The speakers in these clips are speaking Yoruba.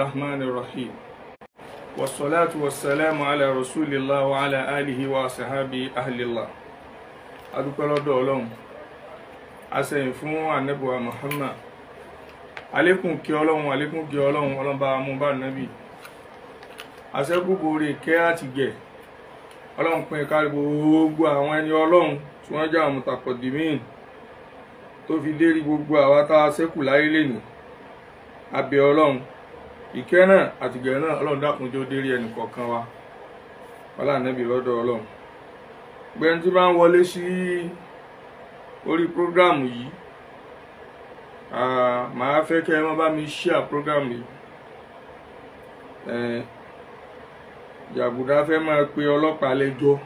الرحمن الرحيم والصلاة والسلام على رسول الله وعلى آله وصحبه أهل الله. adúpẹ́ lọ́dọ̀ Ọlọ́run asẹ̀yìn fún ànábì wa Muhammad alékún kí Ọlọ́run Ọlọ́run bá mú bá nábì asẹ́gbogbo rẹ̀ kẹ́ àti gẹ̀ Ọlọ́run pín kárí gbogbo àwọn ẹni Ọlọ́run tí wọ́n jẹ́ àmùtàkọ̀dìmín tó fi dérí gbogbo àwa tá a ṣẹ́kù láyé lẹ́nu abẹ́ Ọlọ́run ìkẹ́ náà àti gẹ̀ náà Ọlọ́run dákun jọ̀ọ́ dérí ẹnì kọ̀ọ̀kan wa ọlá nábì lọ́dọ̀ Ọlọ́run gbẹ̀n tí bá ń wọlé sí orí prógrámù yìí màá fẹ́ kẹ́ ẹ má bá mi share prógrámù yìí. Jàgùdà fẹ́ máa pe ọlọ́pàá lẹ́jọ́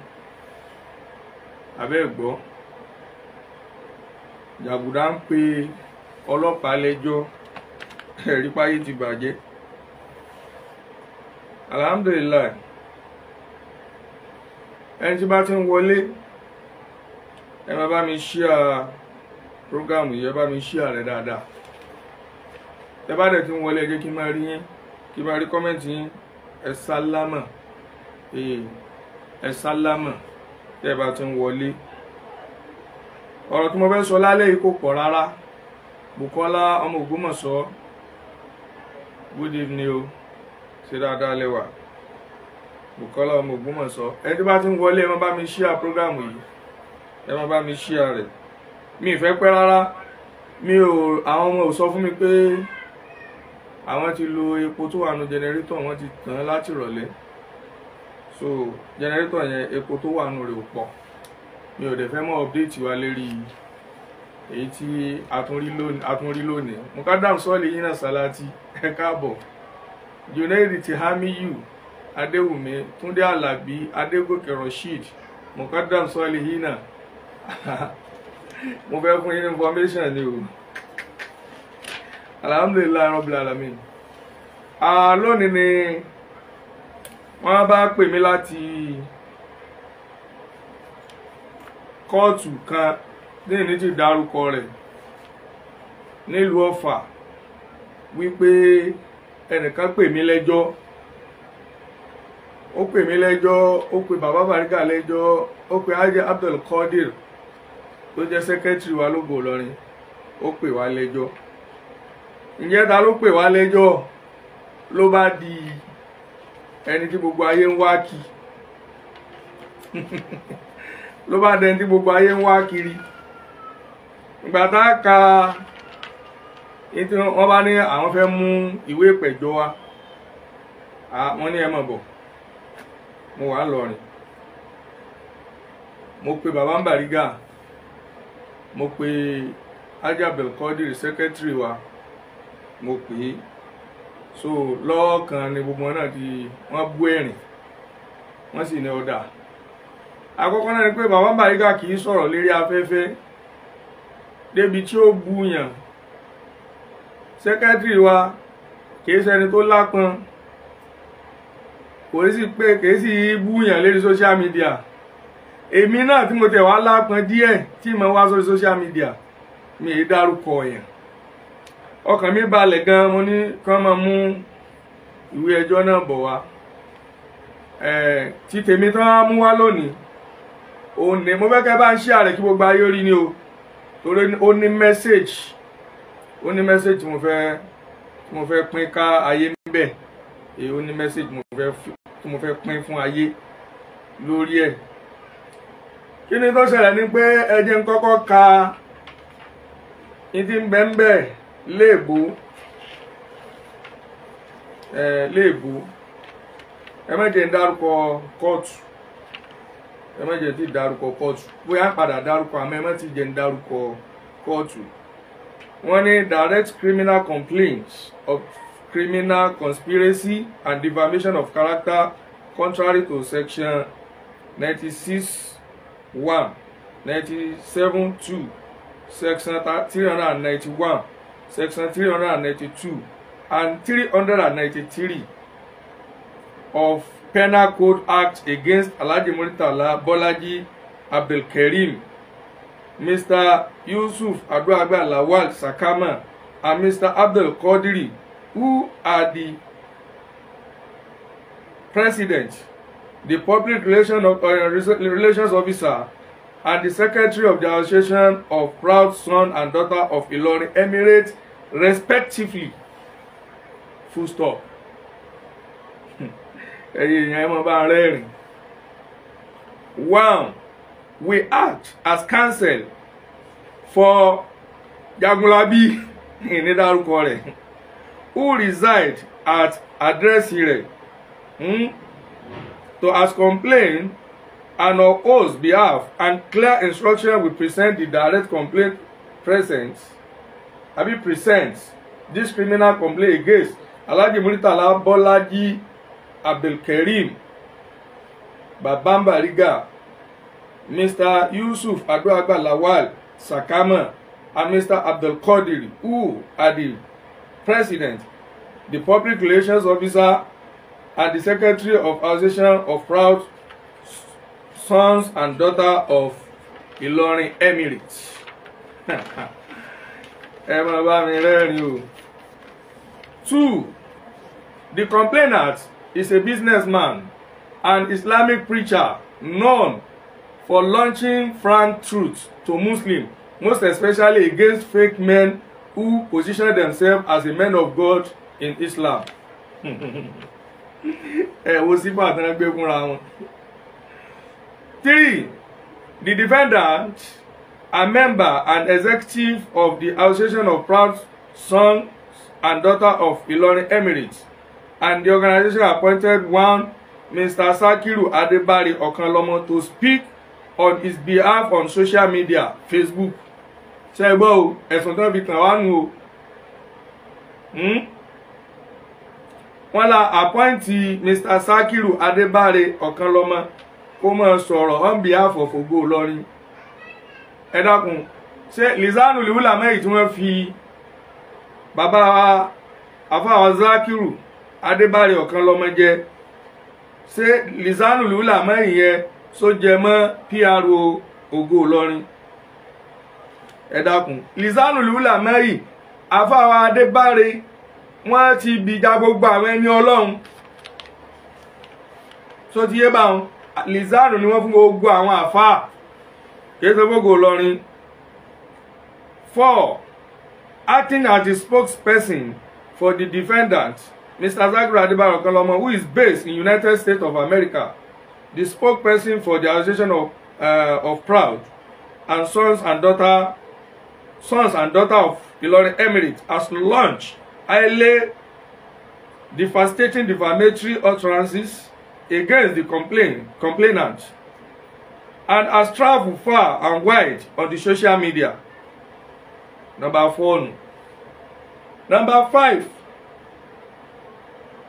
abẹ́ gbọ́ Jàgùdà ń pe ọlọ́pàá lẹ́jọ́ ẹ̀rí páyé ti bàjẹ́. Alhamdulillah ẹni tí bá ti ń wọlé ẹ má bá mi share prógrámù yìí, ẹ bá mi share rẹ̀ dáadáa. Ẹ bá dẹ̀ ti ń wọlé ẹ jẹ́ kí n máa rí yín, kí n máa rí kọ́mẹ́ǹtì yín. Ẹ sálámà tẹ́ bá ti ń wọlé. Ọ̀rọ̀ tí mo fẹ́ sọ lálẹ́ yìí kò pọ̀ rárá. Bùkọ́lá ọmọ Ògbómọ̀ṣọ́, good evening o, ṣe dáadáa lẹ́wà. Bùkọ́lá ọmọ Ògbómọ̀ṣọ́, ẹni tí bá ti ń wọlé ẹ má bá mi share prógrámù yìí, ẹ má bá mi share rẹ̀. Mi ìfẹ́ pẹ́ rárá, àwọn ọmọ ò sọ fún mi pé àwọn ti lo epo tó wà nù jẹnẹrétọ̀, wọ́n ti tàn láti ìrọ̀lẹ́. So jẹnẹrétọ̀ yẹn epo tó wà nù rẹ̀ ò pọ̀. Mi ò dẹ̀ fẹ́ mọ́ update wa lérí èyí tí a tún rí lónìí. Mukadam sọ́ọ̀lì yín náà Sàlátì ẹ káàbọ̀. Junaid Tihamiyu Adéwùmí Túndé Àlàbí Adégòkè Rashid Mukadam sọ́ọ̀lì yín náà mo fẹ́ fún yín information ni o. Alhamdulillah Rabbil Alamin. Lónìí ni wọ́n bá pè mí láti kóòtù kan ní ti dárúkọ rẹ̀ nílùú Ọ̀fà wípé ẹnìkan pè mí lẹ́jọ́. Ó pè mí lẹ́jọ́, ó pè bàbá Bariga lẹ́jọ́, ó pè Ajé Abdul Qadir tó jẹ́ sẹ́kẹ́tìrì wa lógo Ìlọrin, ó pè wá lẹ́jọ́. Ǹjẹ́ ta ló pè wá lẹ́jọ́? Ló bá di ẹni tí gbogbo ayé ń wá kí ló bá dẹni tí gbogbo ayé ń wá kiri. Ìgbà tá a ka wọ́n bá ní àwọn fẹ́ mú ìwé ìpẹ̀jọ́ wa, wọ́n ní ẹ má bọ̀. Mo wà lọ́rin, mo pe bàbá Bariga, mo pe Ajé Abdul Qadir sẹ́kẹ́tìrì wa, mo pè é. So lọ́ọ̀kan ni gbogbo wọn náà wọ́n bú ẹ̀rìn, wọ́n sì ní ọ̀dà. Àkọ́kọ́ náà ni pé bàbá Bariga kì í sọ̀rọ̀ lérí afẹ́fẹ́ débi tí ó bú yàn. Sẹ́kẹ́tìrì wa kì í ṣẹni tó lápọn, kò sí bú yàn lérí social media. Èmi náà tí mo tẹ̀ wá lápọn díẹ̀ tí mo wá sórí social media, mi ì dárúkọ yàn. Ọkàn mi balẹ̀ gan, mo ní kán máa mú ìwé ẹjọ́ náà bọ̀ wá. Tí tèmi tán á mú wá lónìí, òun ni mo fẹ́ kẹ́ bá ń share rẹ̀ kí gbogbo ayé rí ni o, torí ó ní message tí mo fẹ́ pín ká ayé níbẹ̀. Ó ní message tí mo fẹ́ pín fún ayé lórí ẹ̀. Kí ni tó ṣẹlẹ̀ ni pé ẹ jẹ́ n kọ́kọ́ ka ìdí ń bẹ́ẹ̀ léèbó ẹ má jẹ́ ń dárúkọ kóòtù, ẹ má jẹ́ tí dárúkọ kóòtù, bóyá padà dárúkọ àmọ́ ẹ má ti jẹ́ ń dárúkọ kóòtù. Wọ́n ní direct criminal complaints of criminal conspiracy and defamation of character contrary to section 96(1), 97(2), section 391, section 392 and 393 of Penal Code Act against Alhaji Muritala Bolaji Abdulkareem, Mr. Yusuf Aduagba Lawal Sakama, and Mr. Abdul Qadiri, who are the president, the public relations officer, and the secretary of the Association of Proud Son and Daughter of Ilorin Emirate, respectively. Full stop. 1. We act as counsel for Jagunlabi in Ile Ejo Offa, who reside at address here, to as complaint and on oath's behalf and clear instruction we present the direct complaint presents this criminal complaint against Alhaji Muritala Bolaji Abdulkarim Babam Bariga, Mr. Yusuf Aduagba Lawal Sakama, and Mr. Abdul Qadir, who are the president, the public relations officer, and the secretary of Association of Proud Sons and Daughters of Ilorin Emirate. 2. The complainant is a businessman and Islamic preacher known for launching frank truths to Muslims, most especially against fake men who position themselves as a men of God in Islam. 3. The defendant, a member and executive of the Association of Proud Sons and Daughters of Ilorin Emirate, and the organization appointed one Mr. Sakiru Adebari Okanlomo to speak on his behalf on social media, Facebook. Ṣẹ́gbọ́ ẹ̀sùn tó fi kàn wá nù o. Wọ́n la appointee Mr. Sakiru Adebari Okanlomo kó máa sọ̀rọ̀ on behalf of Ogo Ilorin. Ẹ dákun, ṣé Lizanu Liwula mẹ́yìn tí wọ́n fi bàbá wa àfáà Sakiru Adebari Okanlomo jẹ, ṣé Lizanu Liwula mẹ́yìn yẹn só jẹ mọ́ PRO Ogo Ilorin? Ẹ dákun, Lizanu Liwula mẹ́yìn àfáà Adebari wọ́n ti bìjà gbogbo àwọn ẹni Ọlọ́run. So ti yé bá wọn, Lizanu ni wọ́n fún gbogbo àwọn àfáà kìí ṣe Ogo Ilorin. 4. Acting as the spokesperson for the defendant, Mr. Sakiru Adebari Okanlomo, who is based in United States of America, the spokesperson for the Association of Proud and Sons and Daughters of Ilorin Emirate, has launched highly devastating defamatory utterances against the complainant and has traveled far and wide on the social media. Number 4. Number 5.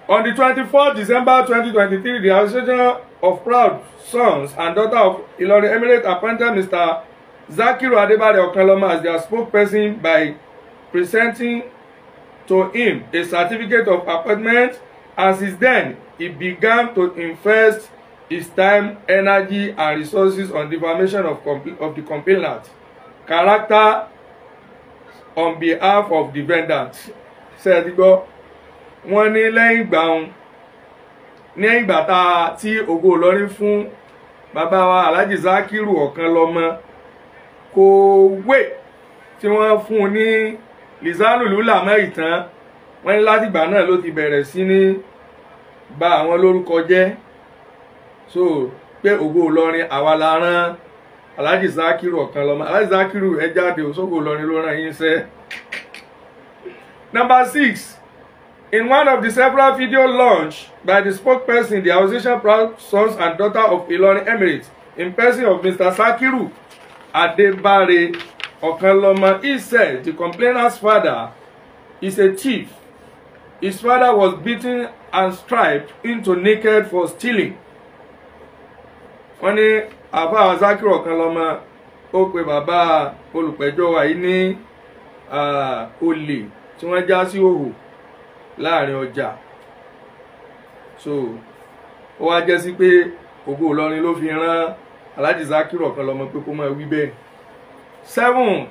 On the 24th December 2023, the Association of Proud Sons and Daughters of Ilorin Emirate appointed Mr. Sakiru Adebari Okanlomo as their spokesperson by presenting to him a certificate of appointment, and since then he began to invest his time, energy, and resources on defamation of the complainant character on behalf of the defendant. Ṣé ti gbọ́? Wọ́n ní lẹ́yìn ìgbà tí Ogo Ilorin fún bàbá wa Alhaji Sakiru Okanlomo kò wé tí wọ́n fún ní Lizanu Liwula mẹ́yìn tán, wọ́n ní láti ìgbà náà ló ti bẹ̀rẹ̀ sí ní bà àwọn lórúkọ jẹ́. So pé Ogo Ilorin àwa la rán Alhaji Sakiru Okanlomo. Alhaji Sakiru ẹ jáde o, Ogo Ilorin ló rán yín ṣẹ́. Number 6. In one of the several videos launched by the spokesperson, the Association of Proud Sons and Daughters of Ilorin Emirate, in person of Mr. Sakiru Adebari Okanlomo, he said the complainant's father is a thief. His father was beaten and stripped into naked for stealing. Wọ́n ní àfáà Sakiru Okanlomo ó pe bàbá olùpẹ̀jọ́ wa yìí ní olè tí wọ́n já sí òhò láàrin ọjà. So ó wá jẹ́ sí pé Ogo Ilorin ló fi rán Alhaji Sakiru Okanlomo pé kó máa wí bẹ́ẹ̀. 7.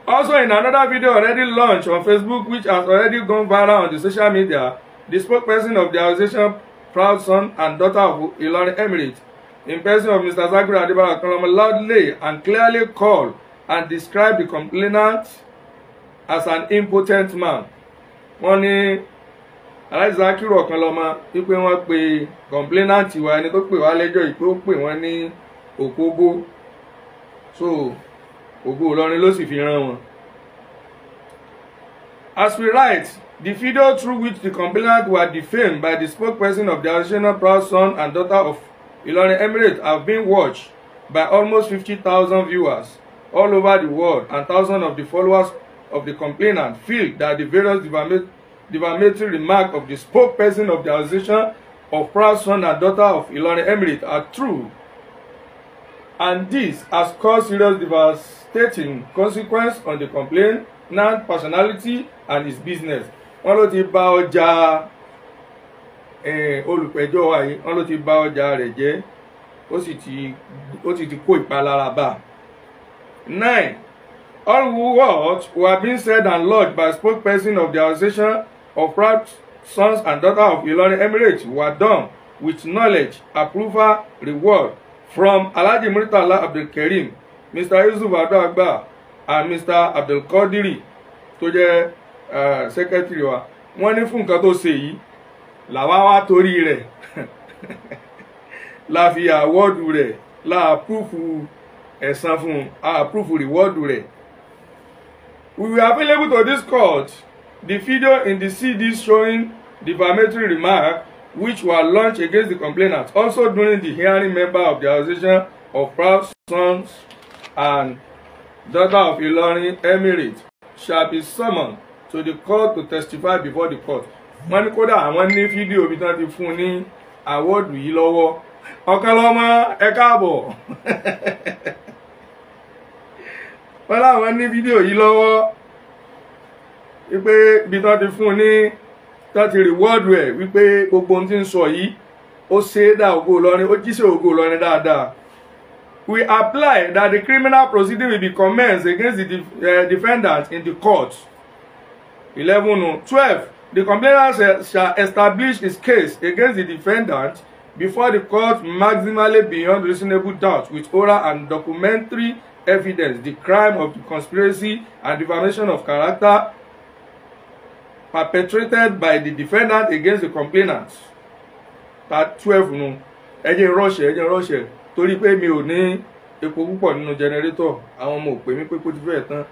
Also, in another video already launched on Facebook, which has already gone viral on the social media, the spokesperson of the Association proud son and daughter of Ilorin Emirate, in person of Mr. Bariga Okanlomo, loudly and clearly called and described the complainant as an impotent man. Wọ́n ní Alhaji Saheed Okanlomo wípé wọ́n pe complainant wa ẹni tó pè wá lẹ́jọ́ yìí pé ó pè wọ́n ní òkóbó, so ògo Ìlọrin ló sì fi rán wọn. As we write, the video through which the complainant were defamed by the spokesperson of the association proud son and daughter of Ilorin Emirate have been watched by almost 50,000 viewers all over the world, and thousands of the followers of the complainant feel that the various defamatory remarks of the spokesperson of the association of proud son and daughter of Ilorin Emirate are true, and this has caused serious devastating consequence on the complainant personality and his business. Wọ́n ló ti bà ọjà olùpẹ̀jọ́ wa yìí, wọ́n ló ti bà ọjà rẹ̀ jẹ́, ó sì ti kó ìpalára bá. 9. All words were being said and lodged by spokesperson of the association of proud sons and daughters of Ilorin Emirate were done with knowledge, approval, reward from Alhaji Murtala Abdul Karim, Mr. Yusuf Adogba, and Mr. Abdul Qadiri tó jẹ́ secretary wa. Wọ́n ní fún nǹkan tó ṣe yìí làwa wá torí rẹ̀ la fi àwọ́dù rẹ̀ la àpúfù ẹ̀san fún àpúfù rìwọ́dù rẹ̀. We were available to this court the video in the CD showing defamatory remarks which were launched against the complainant. Also during the hearing, member of the association of proud sons and daughter of Ilorin Emirate shall be summoned to the court to testify before the court. Wọ́n ní kódà àwọn ní fídíò bí tán ti fún ní àwọ́dù yìí lọ́wọ́. Okanlomo ẹ káàbọ̀. Wọ́n láwọn ní fídíò yìí lọ́wọ́ wípé bí tán ti fún ní tán ti reward ẹ̀ wípé gbogbo ohun tí ń sọ yìí ó ṣe é dá ògo Ìlọrin, ó jíṣẹ́ ògo Ìlọrin dáadáa. We apply that the criminal proceeding will be commenced against the defendant in the court. 11. 12. The complainant shall establish his case against the defendant before the court maximally beyond reasonable doubt with oral and documentary evidence the crime of the conspiracy and defamation of character perpetrated by the defendant against the complainant. 12. No. Ẹ jẹ́ rọ́ṣẹ̀ torí pé mi ò ní epo púpọ̀ nínú generator, àwọn ọmọ ò pè mí pé kó ti fẹ́ tán.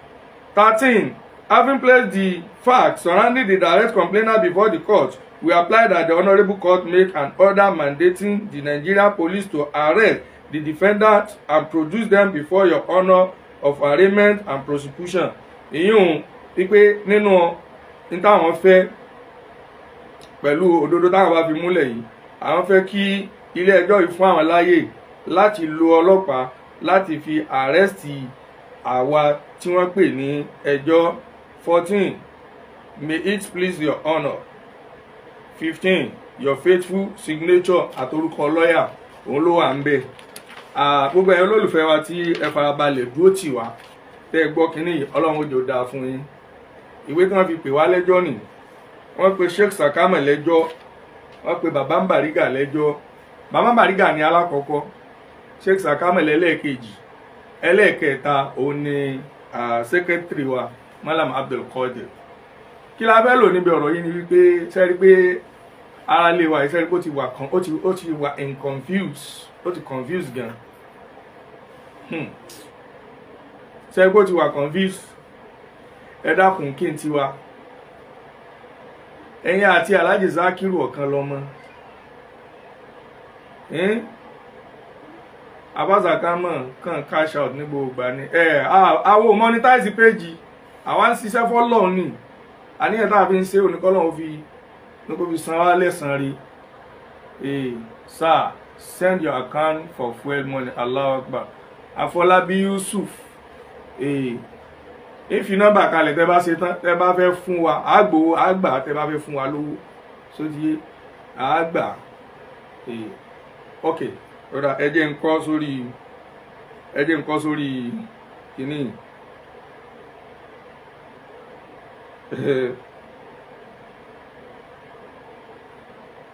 13. Having placed the facts surrounding the direct complainant before the court, we apply that the Honourable Court make an order mandating the Nigerian police to arrest the defendant and produce them before your honour of arraignment and prosecution. Ìyún wípé nínú táwọn fẹ́ pẹ̀lú òdodo táwọn bá fi múlẹ̀ yìí, àwọn fẹ́ kí ilé ẹjọ́ yìí fún àwọn láyè láti lo ọlọ́pàá láti fi àrẹ́sì àwa tí wọ́n pè ní ẹjọ́. 14. May it please your honour. 15. Your faithful signature àtorúkọ lọ́yà òun ló wà ń bẹ̀. Gbogbo ẹ̀yin olólùfẹ́ wa tí ẹ farabalẹ̀ dúró tì wá tẹ́ ẹ gbọ́ kínní yìí, Ọlọ́run ó jẹ́ ó dáa fún yín. Ìwé tí wọ́n fi pè wá lẹ́jọ́ nì, wọ́n pe Sheikh Sakama lẹ́jọ́, wọ́n pe bàbá Bariga lẹ́jọ́. Bàbá Bariga ní alákọ̀ọ́kọ́, Sheikh Sakama lẹ́lẹ́ẹ̀kejì, ẹlẹ́ẹ̀kẹta òun ni secretary wa Malam Abdul Qadir. Kí la fẹ́ lò níbi ọ̀rọ̀ yìí ni wípé sẹ́rí pé ara lè wà ìsẹ́rí pé ó ti wà in confuse, ó ti confuse gan. Sẹ́rí pé ó ti wà confuse. Ẹ dákun kí n ti wá. Ẹ̀yin àti Alhaji Saheed Okanlomo. Sakama kan cash out ní gbogbo ìgbà ni. Àwo monetize page. Àwa ń ṣiṣẹ́ fọ́lọ́run ni. Àníyàn tá a fi ń ṣe oníkọ́lọ́run fi san wá lẹ́san rí. Sir, send your account for fuel money. Allahu Akbar. Afọlábí Yusuf. If you number kalẹ̀ tẹ́ bá ṣe tán, tẹ́ bá fẹ́ fún wa, àgbò àgbà tẹ́ bá fẹ́ fún wa lówó. Sódìé àgbà. Okay. Rọ́dà ẹ jẹ́ n kọ sórí kìíní.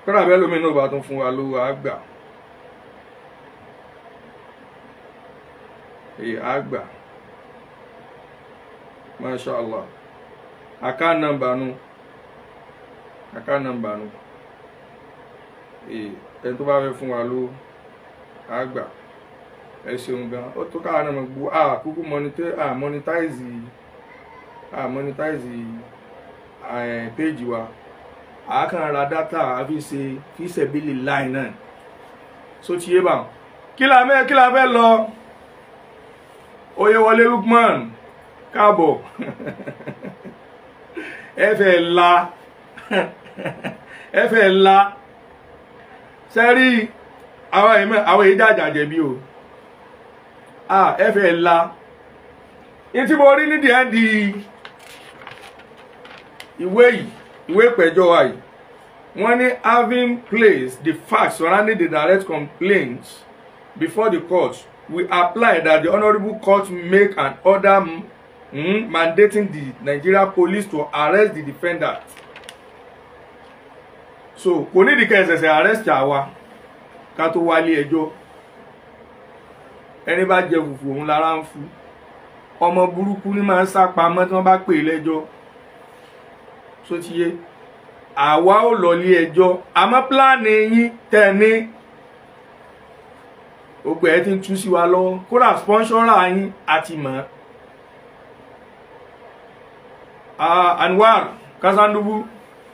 kọ́ra bẹ́ẹ̀ lómi náà bá tún fún wa lówó àgbà àgbà Masha Allah. Account number nu ẹni tó bá fẹ́ fún wa lówó àgbà ẹ ṣeun gan. Ó tó káwọn náà gbó kúkú monetize page wa àákàn ra data àfi ṣe fi ṣẹ̀bílì line náà so ti yé bá kí la fẹ́ lọ Oyewole Lukman káàbọ̀ ẹ fẹ́ la sẹ́rí àwọn ìjájà jẹ̀bi o ẹ fẹ́ la ní tí mo rí nídìí ẹ́ di ìwé ìpẹ̀jọ́ wa yìí wọ́n ní having placed the facts surrounding the direct complaints before the court we apply that the honourable court make an order mandating the Nigeria police to arrest the defendant. So kò ní di kẹsẹsẹ arrest àwa ká tó wálé ẹjọ́ ẹni bá jẹ fùfù òun lára ń fún ọmọ burúkú ní máa ń sá pamọ́ tí wọ́n bá pè lẹ́jọ́ so ti yé àwa ò lọ lé ẹjọ́ àmọ́ pílánì yín tẹ̀ ní gbogbo ẹ ti ń tú sí wa lọ́wọ́ kódà sponsora yín àti mọ̀ Anwar Kasandubu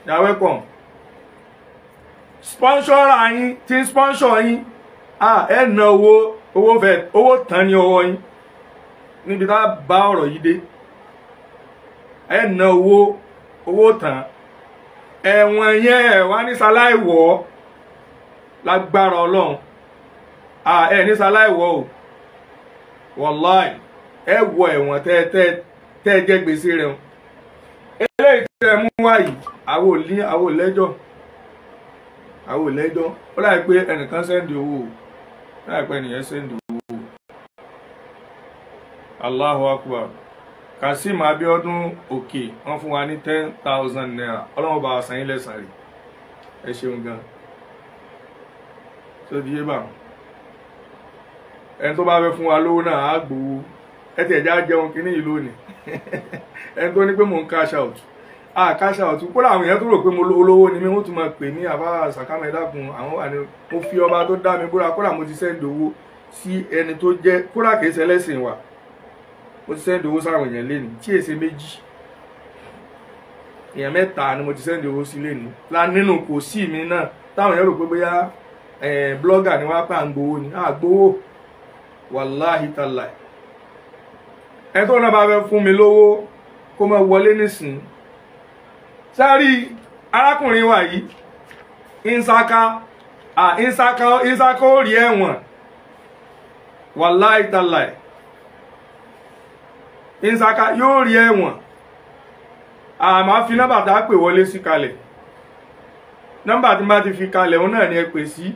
you are welcome. Sponsora yín tí ń sponsor yín ẹ ná owó tán ní ọwọ́ yín níbi tá a bá ọ̀rọ̀ yìí dé ẹ ná owó tán ẹ̀wọ̀n yẹn ẹ̀ wá ní sáláìwọ̀ lágbára Ọlọ́run ẹ ní sáláìwọ̀ o wàláì ẹ wọ ẹ̀wọ̀n tẹ́ jẹ́ gbèsè rẹ̀ o eléyìí tẹ́ mú wáyìí àwò lẹ́jọ́ ó láì pé ẹnìkan sẹ́ndì owó láì pé ẹnìyẹn sẹ́ndì owó Allahu Akbar. Kasim Abiodun òkè wọ́n fún wa ní 10,000 naira Ọlọ́run bá san yín lẹ́san rẹ̀ ẹ ṣeun gan so di eba ẹni tó bá fẹ́ fún wa lówó náà á gbowó ẹ ti ẹ̀já jẹun kínní yìí lónìí ẹni tó ní pé mò ń cash out cash out kó làwọn èèyàn tó rò pé mo olówó ni mi wọ́n tún máa pè ní àbá Sakama ẹ̀dàkùn àwọn wà ní mo fi ọba tó dá mi búra kó là mo ti sẹ́ndì owó sí ẹni tó jẹ́ kó là kìí ṣẹlẹ́sìn wa mo ti sẹ́ndì owó sáwọn èèyàn lẹ́nu tí èsè méjì èèyàn mẹ́ta ni mo ti sẹ́ndì owó sí lẹ́nu la nínú kò sí mi náà táwọn èèyàn rò pé bóyá blogger ni wọ́n pa ń gbowó ni gbowó wàláhì tàláì ẹni tó náà bá fẹ́ fún mi lówó kó máa wọlé nísìn sáré arákùnrin wa yìí ìsáká ó rí ẹ̀wọ̀n wàláhì tàláì ìsáká yóò rí ẹ̀wọ̀n àmọ́ fi nọ́mbà tá a pè wọlé sí kalẹ̀ nọ́mbà tí bá ti fi kalẹ̀ òun náà ni ẹ pè sí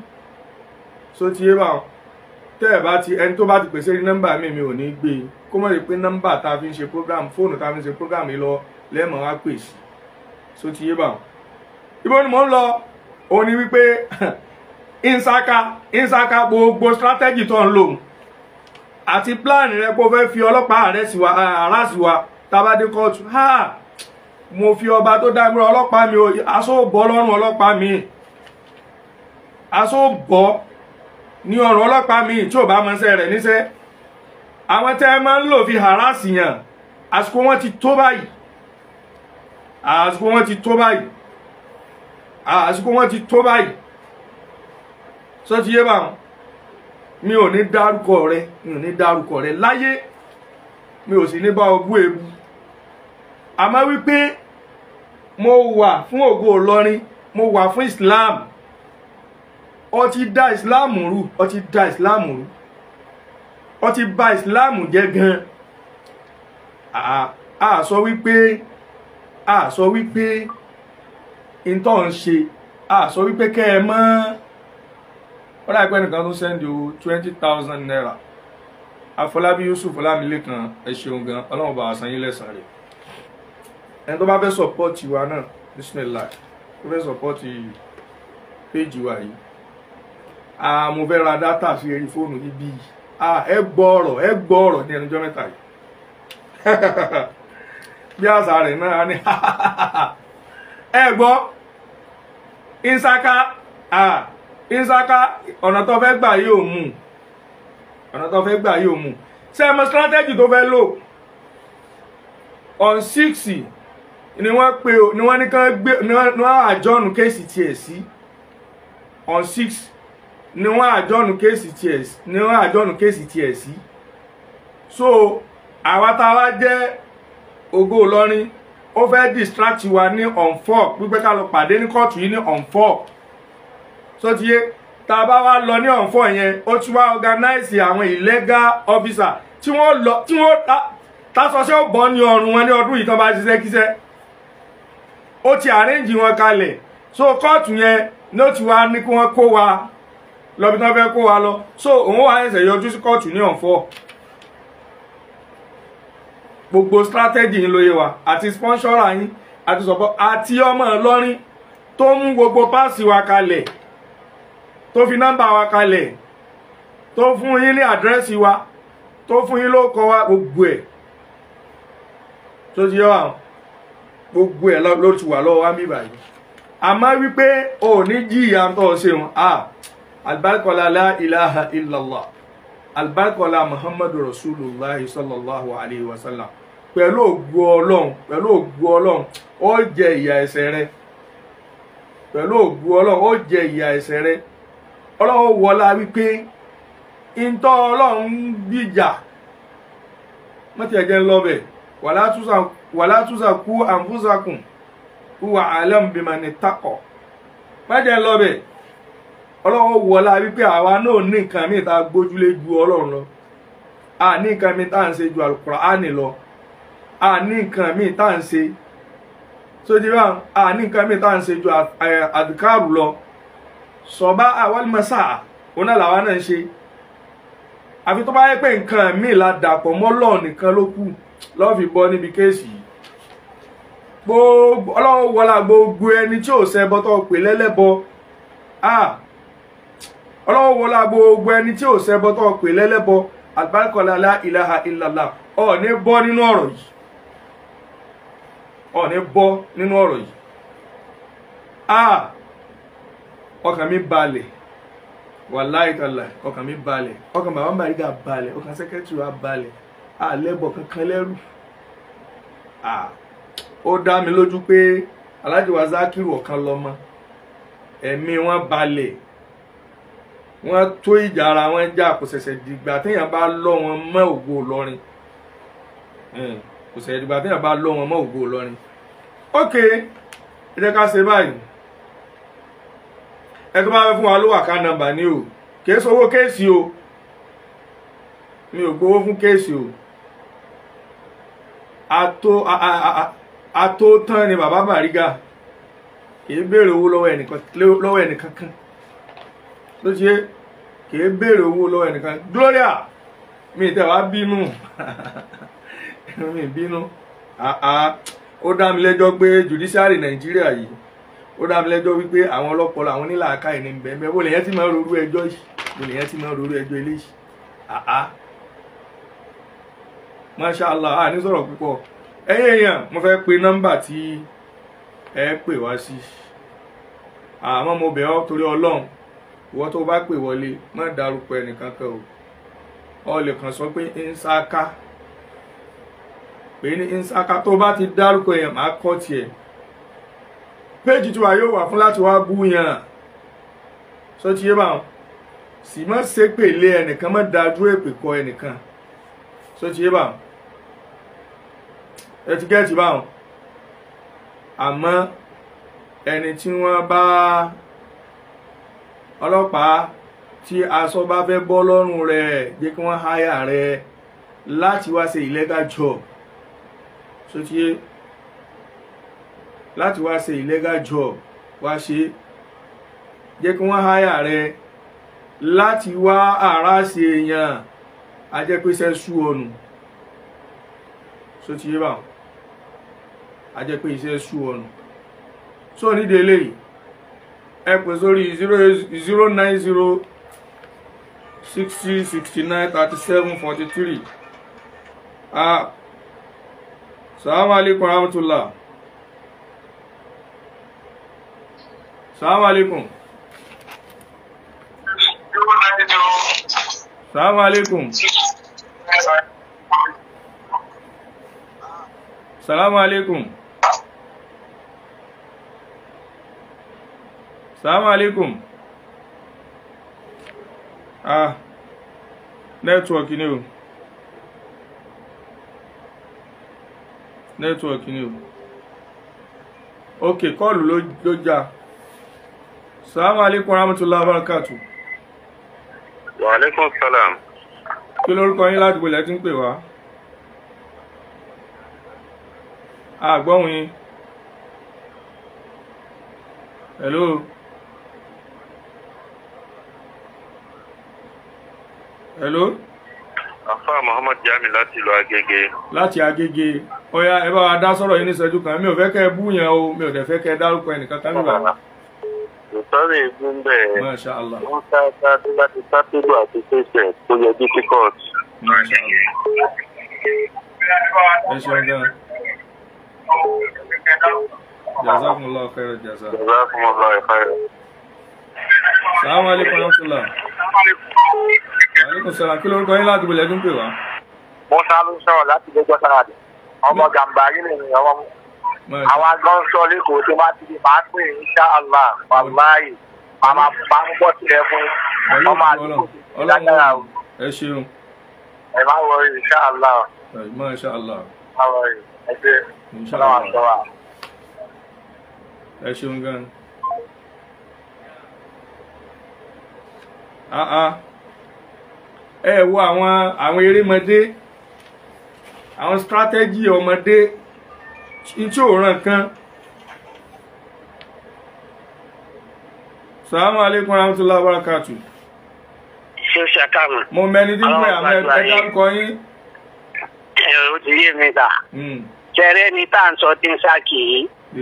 so ti yé bá wọn tẹ́ ẹ̀ bá ti ẹni tó bá ti pèsè rí nọ́mbà mi ò ní gbé e kó mọ̀ rí pé nọ́mbà tá a fi ń ṣe program fóònù tá a fi ń ṣe program yìí lọ lẹ́mọ̀ wá pè sí so ti yé bá wọn. ibo ni mò ń lọ òun ni wípé ìsáká gbogbo strategy tó ń lò àti plan rẹ pé ó fẹ́ fi ọlọ́pàá àrásì wa tábàdé kóòtù mo fi ọba tó dágbére ọlọ́pàá mi o aṣọ bọ́ lọ́rùn ọlọ́pàá mi aṣọ bọ́ ní ọ̀rùn ọlọ́pàá mi tí ò bá mọṣẹ́ rẹ̀ níṣẹ́ àwọn tẹ́ ẹ máa ń lò fi harassì yàn àsìkò wọn ti tó báyìí àsìkò wọn ti tó báyìí sọ ti yé bá wọn mi ò ní dárúkọ rẹ láyé mi ò sì ní bá ọgbó ebu àmọ́ wípé mo wà fún ògo Ìlọrin mo wà fún Islam ó ti dá Islam rú ó ti bà Islam jẹ́ gan a sọ wípé ìtọ́ ń ṣe a sọ wípé kẹ́ ẹ mọ́ ó dà pé nìkan tó sẹ́ndì o 20,000 naira Afọlábí Yusuf Ọlámilékan ẹ ṣeun gan Ọlọ́run bá san yín lẹ́san rẹ̀ ẹni tó bá fẹ́ support wa náà bismillah tó fẹ́ support page wa yìí mo fẹ́ ra data sí orí fóònù yìí bí ẹ gbọ́ ọ̀rọ̀ ní ẹnujọ́ mẹ́ta yìí bí àṣà rẹ̀ náà ní ẹ gbọ́ Insaka ọ̀nà tó fẹ́ gbà yóò mú ṣé ẹ mọ̀ strategy tó fẹ́ lò on 6 ni wọ́n ní kán gbé ni wọ́n àjọ́nù kéèsì tiẹ̀ sí on 6 ni wọ́n àjọ́nù kéèsì tiẹ̀ sí so àwa tá a wá jẹ́ Ògo Ìlọrin ó fẹ́ distract wa ní on 4 pípẹ́ ká lọ pàdé ní kóòtù yìí ní on 4 so ti yé tá a bá wá lọ ní on 4 yẹn ó tún wá organize àwọn illegal officer tí wọ́n tásọṣẹ́ ó bọ́ ní ọrùn wọn ní ọdún yìí tán bá ṣiṣẹ́ kíṣẹ́ ó ti arrange wọn kalẹ̀ so kóòtù yẹn ní ó ti wá ní kí wọ́n kó wa lọ bí tán fẹ́ kó wa lọ so òun wá ẹsẹ̀ yọjú sí kóòtù ní on 4 gbogbo strategy yín lóye wa àti sponsor yín àti support àti ọmọ Ìlọrin tó mú gbogbo páàsì wa kalẹ̀ tó fi nọ́mbà wa kalẹ̀ tó fún yín ní àdírẹ́sì wa tó fún yín lóko wa gbogbo ẹ̀ tó ti yọ àwọn gbogbo ẹ̀ ló ti wà lọ́wọ́ wa mí báyìí àmọ́ wípé ò ní jìyà tó ṣe wọn albarkola la ilaha illallah albarkola muhammadu rasulullah sallallahu alayhi wa sallam pẹ̀lú ògo Ọlọ́run ó jẹ ìyà ẹ̀ṣẹ̀ rẹ pẹ̀lú ògo Ọlọ́run ó jẹ ìyà ẹ̀ṣẹ̀ rẹ Ọlọ́run wọlá wípé ìntọ́ Ọlọ́run gbìjà mọ́tí ẹ̀jẹ̀ ń lọ bẹ̀ wàlá túsàkú àǹfúsàkùn huwa alam bimani taqa mọ́jẹ̀ ń lọ bẹ̀ Ọlọ́run wọlá wípé àwa náà ní nǹkan míì tá a gbójúlé ju Ọlọ́run lọ a ní nǹkan míì tá à ń ṣe ju Al-Qur'ani lọ a ní nǹkan míì tá à ń ṣe sójú bá a ní nǹkan míì tá à ń ṣe ju àdìkárù lọ sọ̀bá àwọn mẹ́sà òun náà làwa náà ń ṣe àfi tó bá yẹ pé nǹkan míì la dàpọ̀ mọ́ Ọlọ́run nìkan ló kù lọ́ọ́ fi bọ́ níbi kéèsì yìí gbogbo Ọlọ́run wọlá gbogbo ẹni tí ò ṣẹbọ tó pè lẹ́lẹ́bọ Ọlọ́run wọlá gbogbo ẹni tí ò ṣẹbọ tó pè lẹ́lẹ́bọ albarkola la ilaha illallah ó ní bọ́ nínú ọ̀rọ̀ yìí ọkàn mi balẹ̀ wàláhì tàláhì ọkàn mi balẹ̀ ọkàn bàbá Bariga balẹ̀ ọkàn sẹ́kẹ́tìrì wa balẹ̀ àlẹ́bọ̀ kankan lẹ́rù ó dá mi lójú pé Alhaji wa Zakiru Okanlomo ẹ̀mí wọn balẹ̀ wọ́n tó ìjà ara wọn jà kò ṣẹ̀ṣẹ̀ dìgbà téèyàn bá lọ́ wọn mọ́ Ògo Ìlọrin kò ṣẹ̀ṣẹ̀ dìgbà téèyàn bá lọ́ wọn mọ́ Ògo Ìlọrin ok ẹ jẹ́ ká ṣe báyìí ẹ tó bá fẹ́ fún wa lówó àká nọ́mbà ní o kìí sọ owó kéèsì o mi ò gbowó fún kéèsì o àtó tán ni bàbá Bariga kìí béèrè owó lọ́wọ́ ẹnìkankan tó ṣe kìí béèrè owó lọ́wọ́ ẹnìkan Gloria mi tẹ̀ wá bínú mi bínú ó dá mi lẹ́jọ́ pé judiciary Nàìjíríà yìí ó dá mi lẹ́jọ́ wípé àwọn ọlọ́pọlọ àwọn onílàáká ẹni ń bẹ̀ẹ́ bó lè yẹn ti máa rorú ẹjọ́ eléyìí Masha Allah ní sọ̀rọ̀ púpọ̀ ẹ̀yin èèyàn mo fẹ́ pe nọ́mbà tí ẹ pè wá sí àmọ́ mo bẹ̀ ọ́ torí Ọlọ́run ìwọ tó bá pè wọlé má dárúkọ ẹnìkan kan o lè kàn sọ pé Insaka pé ní Insaka tó bá ti dárúkọ èèyàn máa kọ́ tiẹ̀ péjì tí wà yóò wà fún láti wá bú yàn sọ ti yé bá wọn sì má ṣe pèlé ẹnìkan má dájú èpè kọ ẹnìkan sọ ti yé bá wọn ẹtìkẹ́ẹ̀tì bá wọn àmọ́ ẹni tí wọ́n bá ọlọ́pàá tí aṣọ bá fẹ́ bọ́ lọ́rùn rẹ̀ jẹ́ kí wọ́n háyà rẹ̀ láti wá ṣe illegal job sọ ti yé láti wá ṣe illegal job wá ṣe jẹ́ kí wọ́n háyà rẹ láti wá ara ṣe èèyàn a jẹ́ pé iṣẹ́ sú ọnù so ti yé báwọn a jẹ́ pé iṣẹ́ sú ọnù so nídìí eléyìí ẹ pè sórí 090 60 69 37 43. Assalamu alaikum rahmatullah. Assalamu alaikum. Assalamu alaikum. Assalamu alaikum. Assalamu alaikum. Network ni o. Network ni o. Okay, call ló já. Assalamu alaikum warahmatullahi wabarakatuh. Wa alaikum salam. Kí lórúkọ yín láti bolẹ̀ tí ń pè wá? Gbọ́hùn yín. Hello. Hello. Afa Muhammad Jami láti ìlú Agége. Láti Agége. Ó yá, ẹ bá wa dá sọ̀rọ̀ yín ní ìṣẹ́jú kan. Mi ò fẹ́ kẹ́ bú yẹn o, mi ò dẹ̀ fẹ́ kẹ́ dárúkọ ẹnìkan kan níbà. Ìtọ́rẹ̀ ìgbín bẹ́ẹ̀. Masha Allah. Wọ́n sáá tó láti sátébù àti fẹ́sẹ̀ tó yẹ difficult. Masha Allah. Ẹ ṣeun gan. Jazakumullahu khairan jaza. Jazakumullahu khairan. Assalamu alaikum warahmatullah. Wa alaikum salam. Kí lórúkọ yín láti bolẹ̀ tí ń pè wá? Mo sá ló sọ̀rọ̀ láti gbẹ́jọ́ sáradì. Ọmọ Gàmbàrí ni ọmọ mú. Àwọn agbọ́n sọ lẹ́kọ̀ọ́ tó bá ti di máa pè insha Allah wàláyé. Màmá bá ń bọ̀ sílẹ̀ fún ọmọ àdúgbò lágbára o. Ẹ ṣeun. Ẹ má wọrí insha Allah. Masha Allah. Má wọrí ẹgbẹ́ ọlọ́wà sọ́wà. Ẹ ṣeun gan. Ẹ wo àwọn erémọdé, àwọn strategy ọmọdé tí ò ràn kan. Assalamu alaikum warahmatullahi wabarakatuh. Ṣé o Sakama? Mo mẹ́ni tí ń pè àmọ́ ẹ dárúkọ yín. Ó ti yé mi ta. Ṣẹ̀rẹ́ ni tá à ń sọ tí ń sá kì í.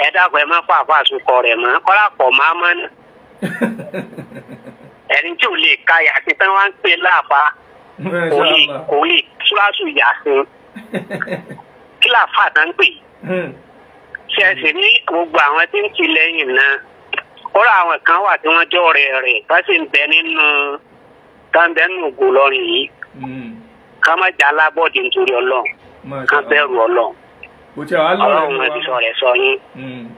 Ẹ dákun ẹ má pàápàá àsùkọ rẹ̀ mọ́, kọ́lá pọ̀ máa mọ́ ní. Ẹni tí ò lè ka yàtí tán wá ń pè láàbá kò lè túrásù yàtí. Kí láàfà náà ń pè? Ṣé ẹ sì ní gbogbo àwọn tí ń ti lẹ́yìn náà? Kọ́lá àwọn kan wà tí wọ́n jẹ́ ọ̀rẹ́ rẹ̀ tó sì ń bẹ nínú ògo lọ́rin yìí. Ká má jà lábọ́ọ̀dì nítorí Ọlọ́run. Ká bẹ̀rù Ọlọ́run. Ọlọ́run ẹ̀ ti sọ rẹ̀ sọ yín.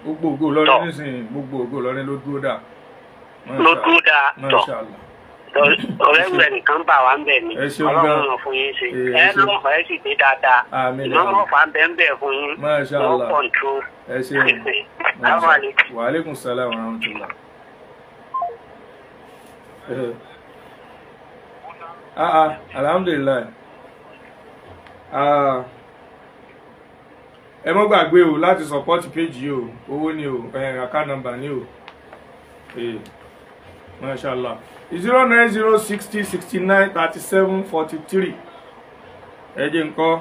Gbogbo ògo lọ́rin nísìnyí, gbogbo ògo lọ́rin ló dúró dà. Ló dúró dà tọ̀. Ọ̀rẹ́ rẹ̀ nìkan bà wá ń bẹ̀ ni. Ọlọ́run mọ̀ fún yín ṣe. Ẹ lọ́mọ ẹ sì dé dáadáa. Ìmọ̀mọ́ ọ̀fà ń bẹ̀ ń bẹ̀ fún yín. Wọ́n kọ̀ǹtró. Ẹ ṣe wa alaikum salam wa rahmatullah. Alhamdulillah. Ẹ mọ́ gbàgbé o láti support page yìí o, owó ni o, account number ni o. Mashallah. 090 60 69 37 43. Ẹ jẹ́ ńkọ́.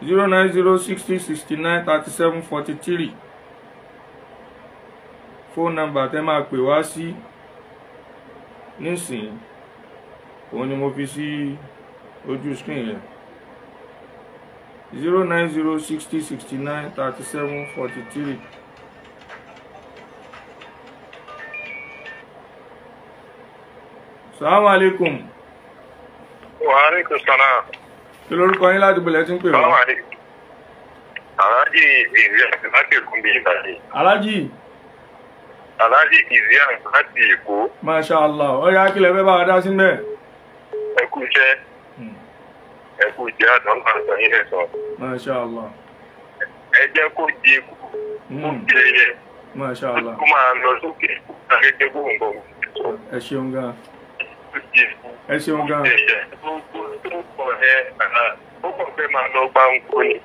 090 60 69 37 43. Phone number tẹ́ máa pè wá sí nísìnyí. Òun ni mo fi sí ojú screen yẹn. 090 60 69 37 43. Assalamu alaikum. Wa alaikum salam. Kí lórúkọ yín láti bolẹ̀ tí ń pè wá? Aláàjì Ìzíàn láti Èkó bí ìbàdí. Aláàjì Ìzíàn láti Èkó. Masha Allah. Ó yá kílẹ̀ fẹ́ bá wa dá sí mẹ́. Ẹ kú iṣẹ́. Ẹ kú jẹ́ àdánwò àtàn yín lẹ́sọ̀. Masha Allah. Ẹ jẹ́ kó di ikú. Kó di ẹyẹ. Masha Allah. Kó máa lọ sókè. Kó gẹ́gẹ́ gbòǹgbò. Ẹ ṣeun gan. Ẹ ṣeun gan. Ó kàn fẹ́ máa lọ gbá ń kó ni.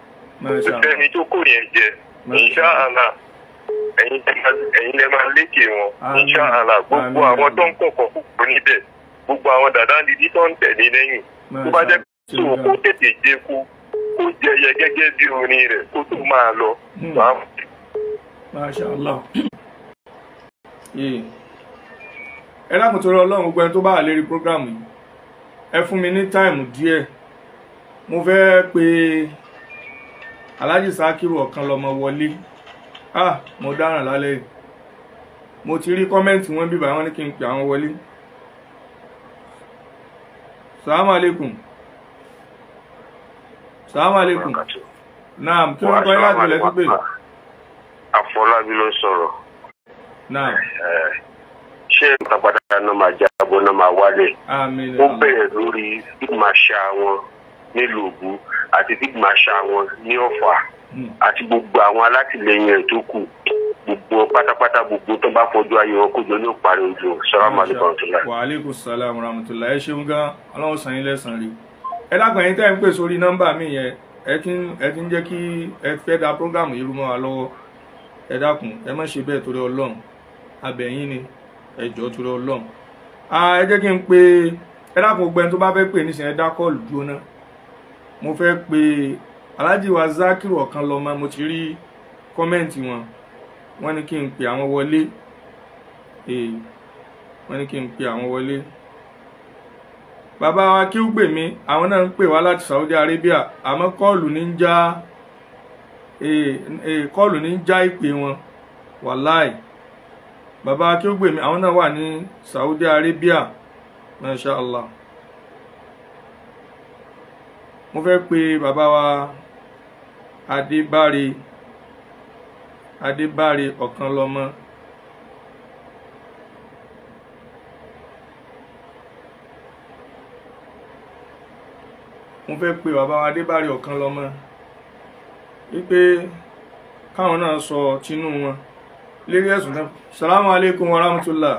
Ìfẹ́ni tó kò yẹn jẹ. Insha Allah. Ẹ̀yin lẹ máa lékè wọn. Insha Allah. Gbogbo àwọn tó ń kọ̀kọ̀ kúkú níbẹ̀. Gbogbo àwọn dàdá dídí tó ń tẹ̀lé lẹ́yìn. tó bá jẹ́ tó kó tètè jẹ́ kó jẹyẹ gẹ́gẹ́ bí orin rẹ̀ kó tó máa lọ. Masha Allah. Ẹ dákun torí Ọlọ́run gbogbo ẹni tó bá wà lérí prógrámù yìí ẹ fún mi ní táìmù díẹ̀ mo fẹ́ pe Alhaji Sakiru Okanlomo wọlé mo dáràn lálẹ́ yìí mo ti rí kọ́mẹ́ǹtì wọn bíbá wọn ní kí n pè àwọn wọlé. Salaam alaikum. Salaam alaikum. Naam, kí ló ń kọ́ yín láti ilẹ̀ tó pè? Àfọlábí ló sọ̀rọ̀. Naam. Ṣé ìpàpàdà náà máa jábọ̀ náà máa wálé? Àmín. Ó bẹ̀rẹ̀ lórí fíìmàṣà wọn nílùú Ògùn àti fíìmàṣà wọn ní Ọ̀fà àti gbogbo àwọn alátìlẹyìn rẹ̀ tó kù. Gbogbo pátápátá gbogbo tó bá fojú ayé wọn kójọ ní òparí ojú. Assalamu alaikum. Wa alaikum salam rahmatullah. Ẹ ṣeun gan, Ọlọ́run san yín lẹ́san rí. Ẹ dákun ẹ̀yin tẹ́ ń pè sórí nọ́mbà mi yẹn ẹ ti ń jẹ́ kí ẹ fẹ́ da prógrámù yìí rú mọ́ wa lọ́wọ́. Ẹ dákun ẹ má ṣe bẹ́ẹ̀ torí Ọlọ́run abẹ̀yìn ni ẹ jọ̀ọ́ torí Ọlọ́run. Ẹ jẹ́ kí n pe ẹ dákun gbogbo ẹni tó bá fẹ́ pè nísìnyí ẹ dá kọ́ọ̀lù dúró náà. Mo fẹ́ pe Alhaji wa Sakiru Okanlomo mo ti rí kọ́mẹ́ǹtì wọn wọ́n ní kí n pè àwọn wọlé wọ́n ní kí n pè àwọn wọlé. Bàbá wa kí ó gbè mí àwọn náà ń pè wá láti Saudi Arabia àmọ́ kọ́ọ̀lù ní ń já ìpè wọn wàláì. Bàbá wa kí ó gbè mí àwọn náà wà ní Saudi Arabia Masha Allah. Mo fẹ́ pe bàbá wa Adébáre Okanlomo. Mo fẹ́ pe bàbá wa Adébáre Okanlomo wípé káwọn náà sọ tinú wọn lérí ẹ̀sùn náà. Salamu alaikum wa rahmatullah.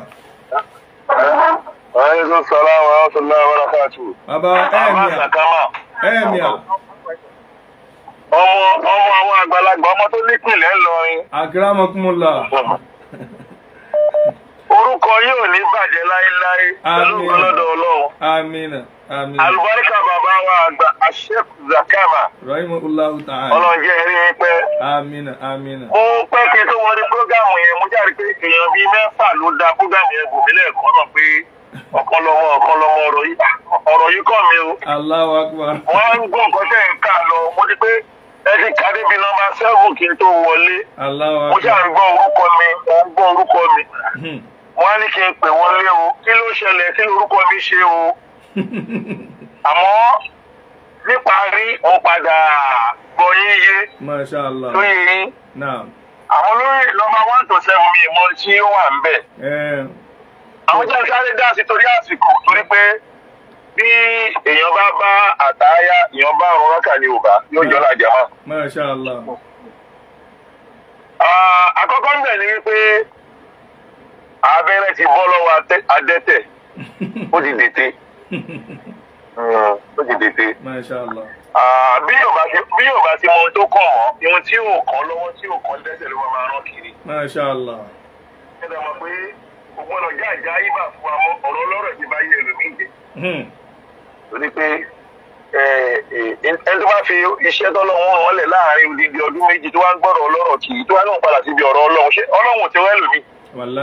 Wa alaikum salam wa rahmatullahi wa barakatuh. Bàbá ẹ̀mìà. Ọmọ àwọn àgbàlagbà ọmọ tó nípìnlẹ̀ ńlọrin. Akramakumullah. Orúkọ yóò ní bàjẹ́ láéláé pẹ̀lú ọlọ́dọ̀ Ọlọ́run. Àmín. Alubarika bàbá wa àgbà Sheikh Sakama. Rahimahullahu ta'ala. Ọlọ́run jẹ́ ẹ̀rí pẹ́. Àmín. Mo pẹ́ kí n tó wọlé prógámù yẹn mo jáde pé èèyàn bíi 6 ló da prógámù yẹn bò mí lẹ́ẹ̀kan náà pé Okanlomo ọ̀rọ̀ yìí kọ́ mi o. Allahu Akbar. Wọ́n ń gbọ́ nǹkan tẹ́ ń kà lọ mo di pé ẹ ti kàdé bí nọ́mbà 7 kí n tó wọlé. Allahu Akbar. Mo ṣáà ń gbọ́ orúkọ mi. Wọ́n á ní kí n pè wọlé o kí ló ṣẹlẹ̀ kí lorúkọ mi ṣe o. Àmọ́ níparí wọ́n padà gbọ́ yín yé. Masha Allah. Tó yẹ yín. Naam. Àwọn olórí nọ́mbà 1 to 7 mi mọ tí ó wà ń bẹ̀. Àwọn jẹ́ sáré dá sí torí àsìkò torí pé bí èèyàn bá àtàyà èèyàn bá àrùn rákà ní Yorùbá yóò jọ làjà mọ́. Masha Allah. Àkọ́kọ́ ń bẹ̀ ni wípé abẹ́rẹ́ ti bọ́ lọ́wọ́ adẹ́tẹ̀ ó ti dètè. Masha Allah. Bí yóò bá ti mọ ohun tó kàn mọ́ ihun tí yóò kàn lọ́wọ́ tí yóò kàn lẹ́sẹ̀ ló máa rán kiri. Masha Allah. Ẹ dà mọ̀ pé ògbọ́n ọjà àjá ibà fún àmọ́ ọ̀rọ̀ ọlọ́rọ̀ ti bá yẹ ẹlòmíì jẹ. Torí pé ẹni tó bá fi iṣẹ́ tọ́lọ́run wọn lẹ̀ láàrin odidi ọdún méjì tó wá ń gbọ́dọ̀ ọlọ́rọ̀ kì í tó wá náà padà síbi ọ̀rọ̀ Ọlọ́run ṣé Ọlọ́run ti wẹ́ lòmíì.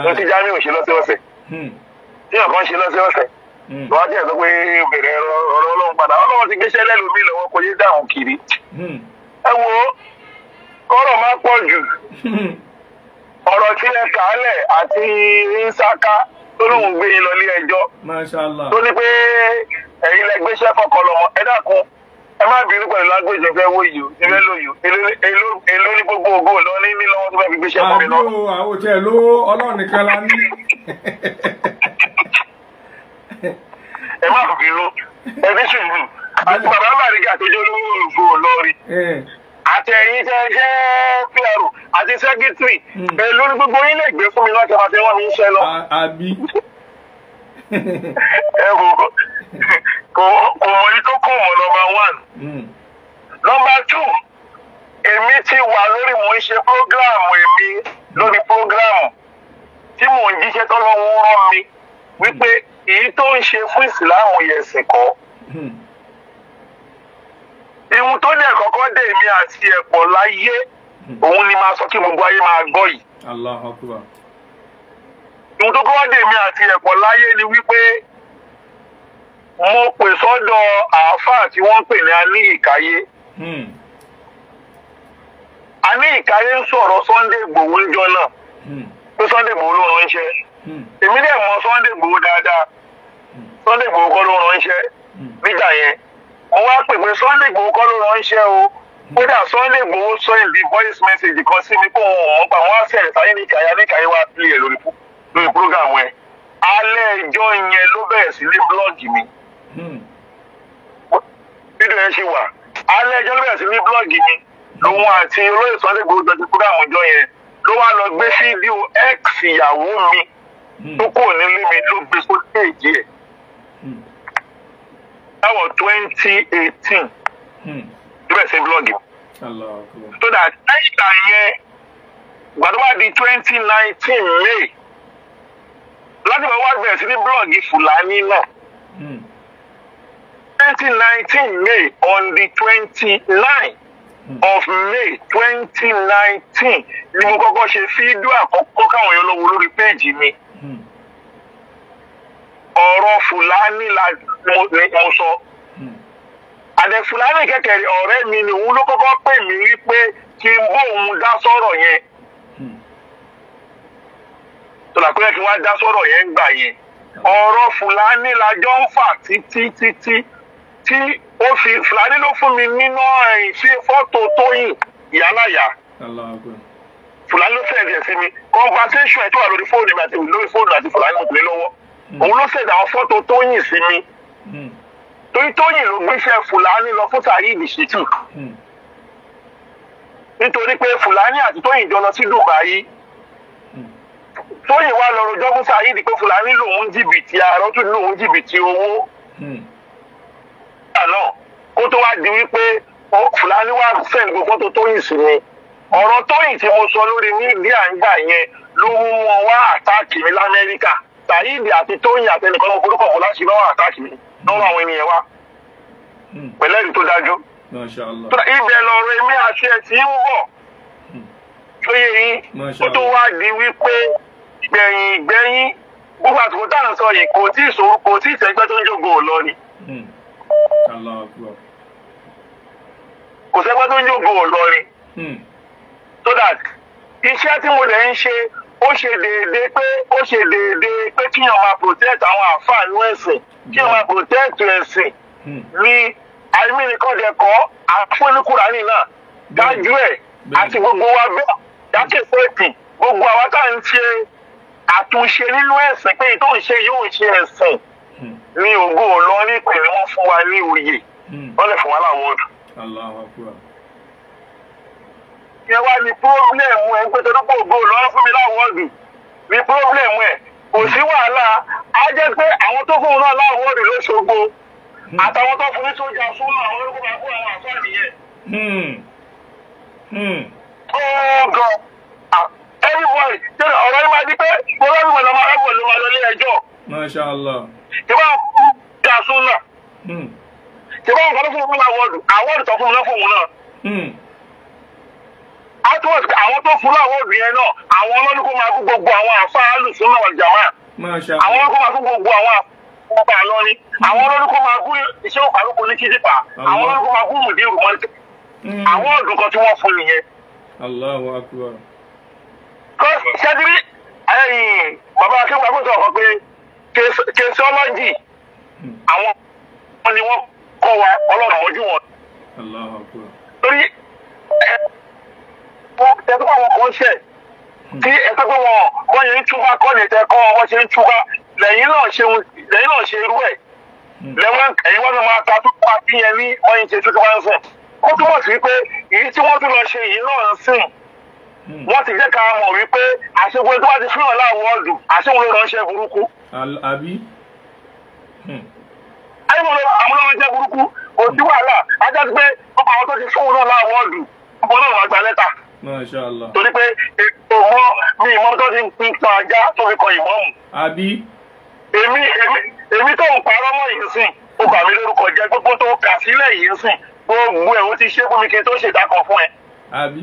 Ló ti Jamiu ṣe lọ́sẹ̀ọ̀sẹ̀. Tí ọ̀kan ṣe lọ́sẹ̀ọ̀sẹ̀. Tó wá jẹ́ sọ pé obìnrin ọ̀rọ̀ Ọlọ́run padà Ọlọ́run ti gbéṣẹ́ lẹ́lòmíì lọ́wọ́ kò yé dáhùn kiri. Ẹ wo kọ́rọ̀ má pọ̀ jù. Ọ̀rọ̀ tí ẹ kàálẹ̀ àti Ìsáká tó lóun gbé yín lọ ilé ẹjọ́. Masha Allah. Tó ní pé ẹ̀yin lẹ gbéṣẹ́ f'Okanlomo ẹ dákun ẹ má bínú pẹ̀lú lágbèjọ fẹ́ wó yìí o ti fẹ́ lóyún èló ní gbogbo ògo lọ ní lọ́wọ́ tó fẹ́ fi gbéṣẹ́ fún mi náà. Àwọn òtí ló Ọlọ́run nìkan la ní. Ẹ má bínú ẹ ní sùúrù àti bàbá Bariga àtẹjọ́ olówó ògo lọ́ọ̀rì. Àti ẹ̀yin tẹ́ jẹ́ PRO àti sẹ́kítírì èló ní gbogbo yín lè gbé fún mi láti máa fi wọ́n mi iṣẹ́ lọ. Àbí. Ẹ wò kò mọ̀ ní tó kọ̀ mọ́ nọ́mbà 1. Nọ́mbà 2 èmi ti wà lórí mò ń ṣe prógráàmù èmi lórí prógráàmù tí mò ń jíṣẹ́ tọ́lọ́run rán mi wípé èyí tó ń ṣe fún ìsìláàmù yẹ̀sìn kọ́ kọ́kọ́ dé èmi àti ẹ̀pọ̀ láyé òun ni máa sọ kí gbogbo ayé máa gbọ́ yìí. Allahu Akbar. Ohun tó kọ́kọ́ dé èmi àti ẹ̀pọ̀ láyé ni wípé mo pè sọ́dọ̀ àáfàá tí wọ́n ń pè ní Aníyìkáyé. Aníyìkáyé ń sọ̀rọ̀ Sunday Igboho ń jọ náà pé Sunday Igboho ló ránṣẹ́. Èmi dẹ̀ mọ̀ Sunday Igboho dáadáa. Sunday Igboho kọ́ ló ránṣẹ́ nígbà yẹn. Mo wá pè pé Sunday Igboho kọ́ ló ránṣẹ́ o. Kódà Sunday Igboho send the voice message kan sí mi pé òun mọ̀ pa wọ́n á sẹ̀rẹ̀ sáyé Aníyìkáyé wá play ẹ̀ lórí program ẹ̀. Alẹ́ ìjọ yẹn ló bẹ̀rẹ̀ sí ní blọ́ọ̀gì mi. Fídíò yẹn ṣe wà. Alẹ́ ìjọ ló bẹ̀rẹ̀ sí ní blọ́ọ̀gì mi. Lòun àti olóyè Sunday Igboho jọ ti program ìjọ yẹn ló wá lọ gbé fídíò ex ìyàwó mi tó kò nílé mi ló gbé sórí èjì ẹ̀. That was 2018. Ló bẹ̀rẹ̀ sí blọ́ọ̀gì mi. So that next time yẹn gbàdúrà di 2019 May láti bá wá bẹ̀rẹ̀ sí ní blọ́ọ̀gì Fúlàní náà. 2019 May on the 29th of May 2019 ni mo kọ́kọ́ ṣe fídíò àkọ́kọ́ káwọn èèyàn lọ wo lórí péèjì mi. Ọ̀rọ̀ Fúlàní mo sọ. Àdẹ Fúlàní kẹ̀kẹ́ ọ̀rẹ́ mi ni òun ló kọ́kọ́ pè mí wípé kí n bó òun dá sọ̀rọ̀ yẹn. Tọ́lá pé kí wọ́n dá sọ̀rọ̀ yẹn gbà yẹn. Ọ̀rọ̀ Fúlàní la jọ ń fà títí tí ó fi Fúlàní ló fún mi nínú ìṣe fọ́tò Tóyìn ìyáláyà. Fúlàní ló sẹ̀dẹ̀ sí mi. Conversation ẹ̀ tó wà lórí fóònù mi àti lórí fóònù àti Fúlàní mo pè é lọ́wọ́. Òun ló sẹ̀dẹ̀ àwọn fọ́tò Tóyìn sí mi. Torí Tóyìn ló gbéṣẹ́ Fúlàní lọ fún Saheed Shittu. Nítorí pé Fúlàní àti Tóyìn jọ lọ sí Dubai. Tóyìn wá lọ rojọ́ fún Saheed pé Fúlàní lòun jìbìtì àárọ̀ tó lòun jìbìtì owó. Náà kó tó wá di wípé Fúlàní wá send gbogbo fọ́tò Tóyìn sí mi. Ọ̀rọ̀ Tóyìn tí mo sọ lórí mídíà ń gbà yẹn ló mú wọn wá àtáàkì mi l'Amẹ́ríkà. Saheed àti Tóyìn àtẹnìkan ló forúkọ fún láti lọ́wọ́ àtáàkì mi lọ́wọ́ àwọn ènìyàn wa. Pẹ̀lẹ́rì tó dájú. Ibẹ̀ lọ̀rọ̀ èmi àti ẹ̀ tí ń bọ̀. Tó yẹ yín kó tó wá di wípé gbẹ̀yìn gbogbo àtùkù tá à ń sọ yìí kò tí ì sẹ́gbẹ́ tó ń jòkó lọ ni. Kò sẹ́gbẹ́ tó ń jòkó lọ ni. So that iṣẹ́ tí mo lè ń ṣe ó ṣe déédéé pé kí èèyàn máa protect àwọn àǹfààní ẹ̀sìn kí èèyàn máa protect ẹ̀sìn ní àìmínìkọ́dẹ̀kọ́ àfọ́nìkùránì náà dájú ẹ̀ àti gbogbo wa bẹ́ẹ̀ dákẹ́sẹ̀tì gbogbo àwa tá à ń ṣe àtúnṣe nínú ẹ̀sìn pé tó ń ṣe yóò ṣe ẹ̀sìn ní Ògo Ìlọrin pè ní wọ́n fún wa ní oyè wọ́n lè fún wa láwọ́ọ̀dù. Ìyẹn wá ní pírọ́blẹ̀mù ẹ̀ ń pẹ́ tọ́dún pé Ògo Ìlọrin fún mi láwọ́ọ̀dù ní pírọ́blẹ̀mù ẹ̀ kò sí wàhálà á jẹ́ pé àwọn tó fún un náà láwọ́ọ̀dù l'Óṣogbo àtàwọn tó fún ní sójà súnmọ́ àwọn olóko máa fún àwọn àfáà nìyẹn. Everybody tẹ́lẹ̀ ọ̀rọ̀ yìí máa di pé gbogbo ẹ̀rọ ìwọ̀n ló máa lọ ilé ẹjọ́. Masha Allah. Ìbá fún ìjà súnmọ́. Ìbá nǹkan tó fún mi àwọ̀dù tó fún mi lọ́fún òun náà. Afterwards àwọn tó fún láwọ́dù yẹn náà àwọn olóko máa fún gbogbo àwọn àfáà Ahlus-Sunnah wal Jamā'ah. Àwọn olóko máa fún gbogbo àwọn ọba àlọ́ni àwọn olórúkọ máa gún iṣẹ́ òkàlùkù ní kíjípa àwọn olórúkọ máa gún mùdírù mọ́lẹ́ àwọn ọdún kan tí wọ́n fún nìyẹn. Allahu Akbar. Ṣẹ́dírí bàbá akẹ́kọ̀ọ́ àgbẹ̀sọ̀ ọ̀kan pé kẹsíọ́lọ́jì àwọn ni wọ́n kọ́ wa ọlọ́run mọ́jú wọn. Allahu Akbar. Torí ẹ̀ẹ́dẹ́gbẹ́ àwọn kan ṣẹ̀ tí ẹ̀ẹ́dẹ́gbẹ́ wọ́n yẹn ń túbá kọ́ ní ẹ̀ẹ́dẹ́kọ́ wọ́n ṣe ń túbá lẹ́yìn náà ṣe irú ẹ̀ lẹ́wọ́n ẹ̀yìn wọ́n máa ta tó pa bí yẹn ní ọyìn ṣe tuntun wá ń sìn ó túmọ̀ sí pé èyí tí wọ́n tún lọ ṣe yìí náà ń sìn wọ́n ti jẹ́ ká mọ̀ wípé àṣegun tó bá ti fihàn láwọ́ọ̀dù àṣegun ló ránṣẹ́ burúkú. Àbí. àyẹ̀wò àwọn ránṣẹ́ burúkú kò sí wàhálà ajá ti pé ọkọ̀ àwọn tó ti fún òun náà láwọ́ọ̀dù ọkọ̀ náà wà gba lẹ́tà. Masha Allah. Torí pé ètò mi ìmọ̀ tó ti ń pin tan ajá tó fi kọ ìmọ̀mù. Àbí. Èmi tó ń parọ́ mọ́ yìí sìn, ó ó bà mí lórúkọ jẹ́ gbogbo tó kà sílẹ̀ yìí ń sìn gbogbo ẹ̀ ó ti ṣe fún mi kí n tó ṣèdákan fún ẹ. àbí.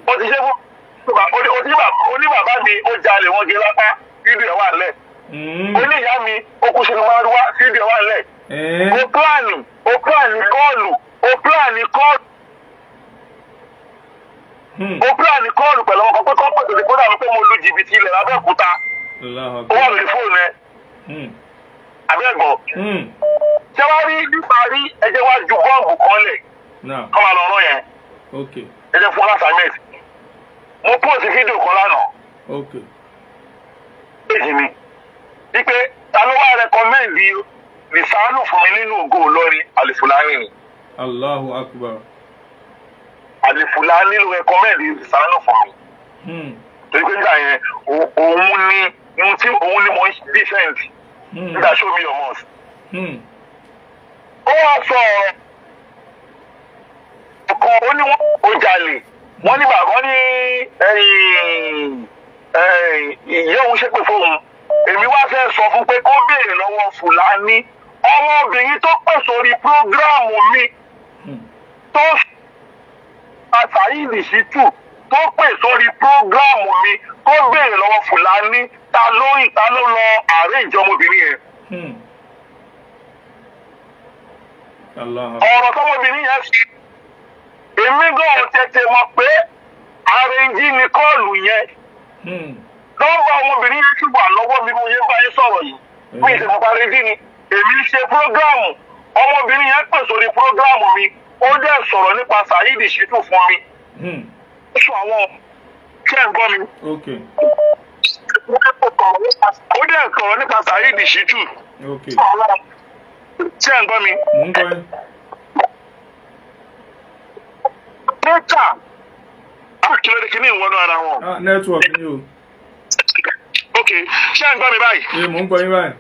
ó ti ṣe fún oníbàbá mi ó jalè wọn gé lápá fídíò ẹ̀ wà lẹ̀. oníyá mi ó kú sínú márúwá fídíò ẹ̀ wà lẹ̀. ó pílánì kọ́ọ̀lù pẹ̀lú ọkọ̀ pé kọ́pọ̀ tó ti kó dàbí pé mo lu jìbìtì ilẹ̀ lábẹ́òkúta ó wà lórí fóònù ẹ abẹ́gbọ̀ ṣé wàá rí nípa rí ẹjẹ́ wá ju bọ́ọ̀bù kan lẹ̀ kọ́ máa lọ rán yẹn ẹjẹ́ fún aláṣàmẹ́t mo pọ́ọ̀sì fídíò kan lánàá èjì mi wípé ta ló wá rẹkọmẹ́ǹdì lìsánù fún mi nínú Ògo Ìlọrin àlìfùlání ni. Allahu Akbar. Àlìfùlání ló rẹkọmẹ́ǹdì lìsánù fún mi. torí pé nígbà yẹn òun ni mo ń dífẹ̀ǹtì nígbà show me your mouth. ó wá sọ ọ̀kan ó ní wọ́n jalè wọ́n ní bàbá ní ìyá òun ṣépè fóun èmi wá fẹ́ sọ fún pé kó béèrè lọ́wọ́ Fùlàní ọmọbìnrin tó pè sórí prógráàmù mi tó Saheed Shittu tó pè sórí prógráàmù mi kó béèrè lọ́wọ́ Fùlàní ta ló lọ àárẹ̀ ìjọ ọmọbìnrin yẹn. ọ̀rọ̀ tọmọbìnrin yẹn fi èmi gan tètè mọ̀ pé àrèjì ni kọ́ọ̀lù yẹn nọ́mbà ọmọbìnrin yẹn ti wà lọ́wọ́ mi mo yẹ bá yín sọ̀rọ̀ yìí mi ìṣẹ̀mọ̀ àrèjì ni èmi ṣe prógráàmù ọmọbìnrin yẹn pè sórí prógráàmù mi ó dẹ̀ sọ̀rọ̀ nípa Saheed Shittu fún mi ó sọ àwọn ṣé ẹ̀ ń gbọ́ mi ó dẹ̀ sọ̀rọ̀ nípa Saheed Shittu ṣé ẹ̀ ń gbọ́ mi. Data akílódé kí ní ìwọ́nú ara wọn. Network ni o. Ok, ṣé ẹ̀ ń gbọ́ mi báyìí? Mò ń gbọ́ yín báyìí.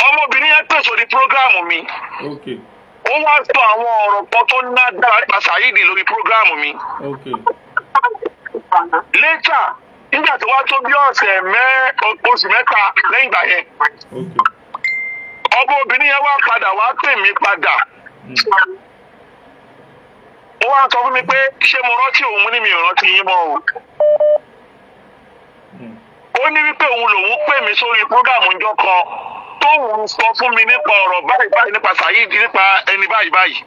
Ọmọbìnrin yẹn pèsè orí prógráàmù mi. Ó wá sọ àwọn ọ̀rọ̀ kan tó ná dára nípa Saheed lórí prógráàmù mi. Later, nígbà tó wá tó bí oṣù mẹ́ta lẹ́yìn ìgbà yẹn. Ọmọbìnrin yẹn wá padà wá pè mí padà. Ó wá sọ fún mi pé ṣé mo rántí òun ní mi ò rántí yín mọ́ o. Ó ní wípé òun lòun pè mí sórí prógámù ńjọ́ kan tóun sọ fún mi nípa ọ̀rọ̀ báyìí nípa Saheed nípa ẹni báyìí.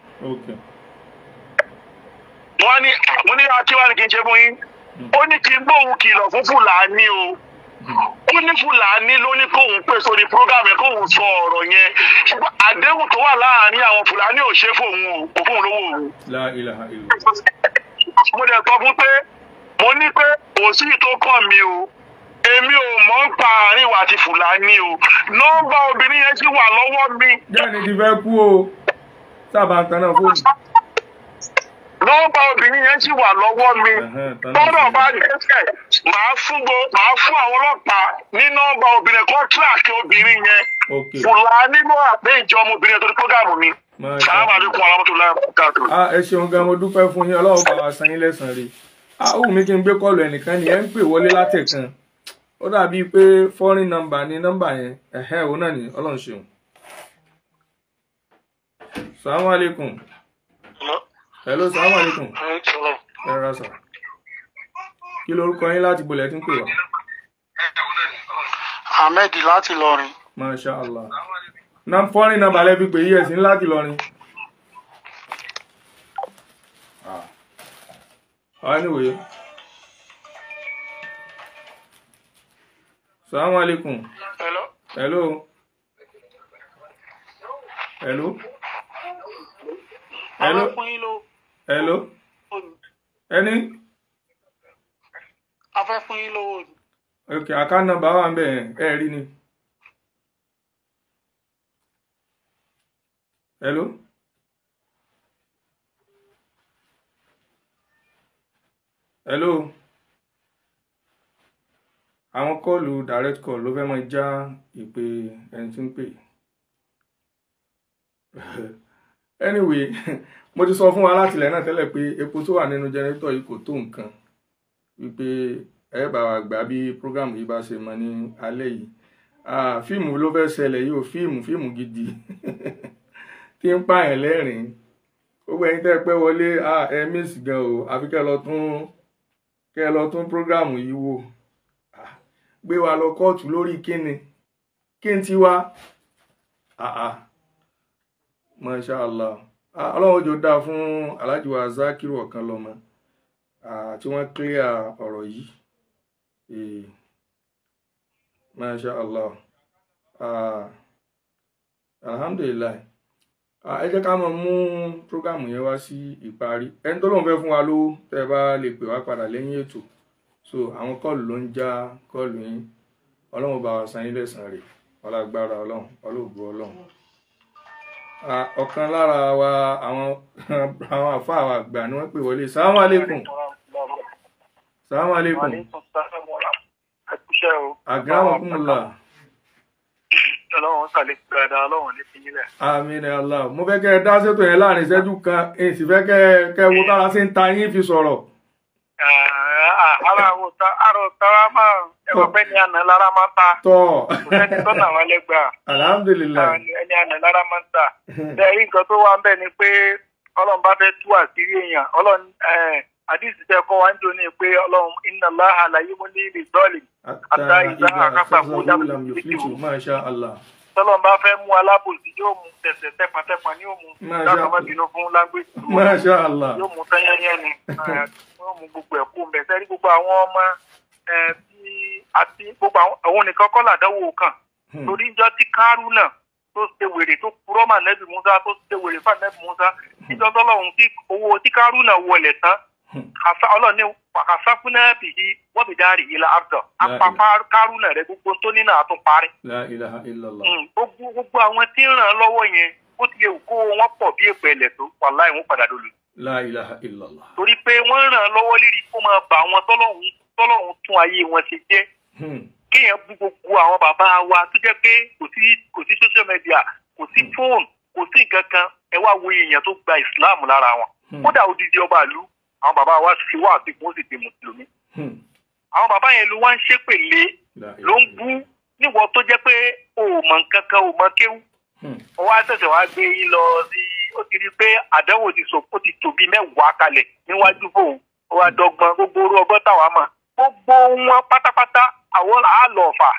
Mo ní akíwá ni kí n ṣe fún yín. Ó ní kí n gbóhùn kìlọ̀ fún Fùlàní o. Ó ní Fùlàní ló ní kóun pè sórí prógámù yẹn kóun sọ ọ̀rọ̀ yẹn. Ṣùgbọ́n àdéhùn tó wà láàárín àwọn Fùlàní ò ṣe fóun o, kò fóun lówó òun. La ilaha illallah. Mo dẹ̀ sọ fún pé mo ní pé òsì tó kàn mí o. Èmi ò mọ̀ ń pa àárín wa àti Fùlàní o. Nọ́mbà obìnrin yẹn sì wà lọ́wọ́ mi. Jáde ti fẹ́ kú o. Sábà ń tanná fóònù. Nọ́mbà obìnrin yẹn sì wà lọ́wọ́ mi. Tọ́rọ̀ bá dẹ́sẹ̀, màá fún àwọn ọlọ́pàá ní nọ́mbà obìnrin kan tíráàkì obìnrin yẹn. Fùlàní ló àgbé ìjọ ọmọbìnrin torí prógámù mi. Assalamu alaikum warahmatullahi wabarakatuh. Ẹ ṣeun gan, mo dúpẹ́ fún yín, Ọlọ́run bá wa san yín lẹ́san rẹ̀. Ó wù mí kí n gbé kọ́ọ̀lù ẹnìkan ni ẹ ń pè wọlé látẹ̀kan. Ó dàbí pé foreign number ní nọ́mbà yẹn òun náà ni Ọlọ́run ṣeun. Assalamu alaikum. Hello, assalamu alaikum. Ẹ rà sà. Kí lorúkọ yín láti bolẹ̀ tí ń pè wá? Ahmed láti Ìlọrin. Masha Allah. Foreign number lẹ́bi pé yíyẹ sí láti Ìlọrin. Anyway. Assalamu alaikum. Hello. Ẹni? A fẹ́ fún yín lówó. Okay, account number wà ń bẹ̀ ẹ rí ni. Hello. Àwọn kọ́ọ̀lù direct call ló fẹ́ máa já ìpè ẹni tí ń pè. Anyway, mo ti sọ fún wa láti ilẹ̀ náà tẹ́lẹ̀ pé epo tó wà nínú jẹnẹrétọ̀ yìí kò tó nǹkan. Wípé ẹ bá wa gbà bí program yìí bá ṣe mọ ní alẹ́ yìí. fíìmù ló fẹ́ ṣẹlẹ̀ yìí ò fíìmù gidi tí ń pààyàn lẹ́rìn gbogbo ẹ̀yin tẹ́ pẹ́ wọlé ẹ miss gan o àfi kẹ́ lọ tún prógráàmù yìí wò gbé wa lọ kóòtù lórí kíni kí n ti wá Masha Allah ọlọ́run jò dáa fún Alhaji wa Zakiru Okanlomo tí wọ́n clear ọ̀rọ̀ yìí Masha Allah alhamdulillah ẹ jẹ́ ká mọ̀ mú prógámù yẹn wá sí ìparí ẹni tó lóun fẹ́ fún wa lówó tẹ́ bá lè pè wá padà lẹ́yìn ètò so àwọn kọ́ọ̀lù ló ń já kọ́ọ̀lù yín ọlọ́run bá wa san yín lẹ́san rẹ̀ ọlágbára ọlọ́run ọlọ́gbọ́ ọlọ́run ọ̀kan lára wa àwọn àfáà wa àgbà ni wọ́n pè wọlé salamu alaikum agbáwọ̀kúnmùlà ọlọ́run sàlẹ̀ gbẹ̀dà ọlọ́run ní fìyílẹ̀. àmín Allah mo fẹ́ kẹ́ ẹ dá sétò yẹn láàrin ìṣẹ́jú kan èyí sì fẹ́ kẹ́ wo tára sí ń ta yín fi sọ̀rọ̀. ara àrò tàwa máa ẹwọ pé ní àná lára máa ta. tọ́ kò sẹ́ni tó nà wọ́n lẹ́gbà. alhamdulilayi. ẹni àná lára máa ń ta. bẹ́ẹ̀ rí nǹkan tó wà ń bẹ̀ ni pé ọlọ́run bá fẹ́ tú àṣírí èèyàn ọlọ́run àdìsí tẹ kọ́ wa ń dùn ní pé ọlọ́run inna Allaha la yumli liz-zalim hatta idha akhadhahu lam yuflithu. Masha Allah. tọ́lọ́n bá fẹ́ mú alábòsí yóò mú tẹ̀sẹ̀ tẹpatẹpa ní òmù dáná má bínú fún lágbèsè. Masha Allah. yóò mú tẹ́yẹ́yẹ́ ni yóò mú gbogbo ẹ̀kú mbẹ́ sẹ́rí gbogbo àwọn ọmọ àti gbogbo àwọn nìkan kọ́ làdánwò kan torí ìjọ tí Kárúnà tó ṣe wèrè tó purọ́ mà nẹ́bí Musa tó ṣe wèrè fà nẹ́bí Musa ìjọ tọ́lọ́hún tí owó tí Kárúnà wọlé tán ọlọ́run ní àsáfúnà bìí wọ́n bì dárí ilà àbdọ̀ apapa Kárúnà rẹ gbogbo tó nínú àtún parí. La ilaha illallah. gbogbo àwọn tí ń ràn án lọ́wọ́ yẹn ó ti lè kó wọn pọ̀ bí èpè ẹ̀lẹ̀ tó wàláhì wọn padà dolo. La ilaha illallah. torí pé wọ́n ràn án lọ́wọ́ lérí kó máa bà àwọn tọ́lọ́hún tún ayé wọn ṣe jẹ́. kéèyàn bú gbogbo àwọn bàbá wa tó jẹ́ pé kò sí social media kò sí fóònù kò sí nǹkan kan ẹ wá wo èèyàn tó gba ìsìláàmù lára wọn kódà odidi ọba ìlú àwọn bàbá wa sì wá àti kò sì di mùsùlùmí. àwọn bàbá yẹn ló wá ń ṣépèlé ló ń bú níwọ tó jẹ́ pé o mọ nǹkan kan o mọ kéwú. ó wá ṣẹ̀ṣẹ̀ wá gbé yín lọ sí ó ti rí pé àdánwò ti sọ ó ti tóbi mẹ́wàá kalẹ̀ níwájú fóun ó wá dọ́gbọ́n gbogbo orú ọgbọ́n táwa mọ̀ gbogbo wọn pátápátá àwọn àlọ́ ọ̀fà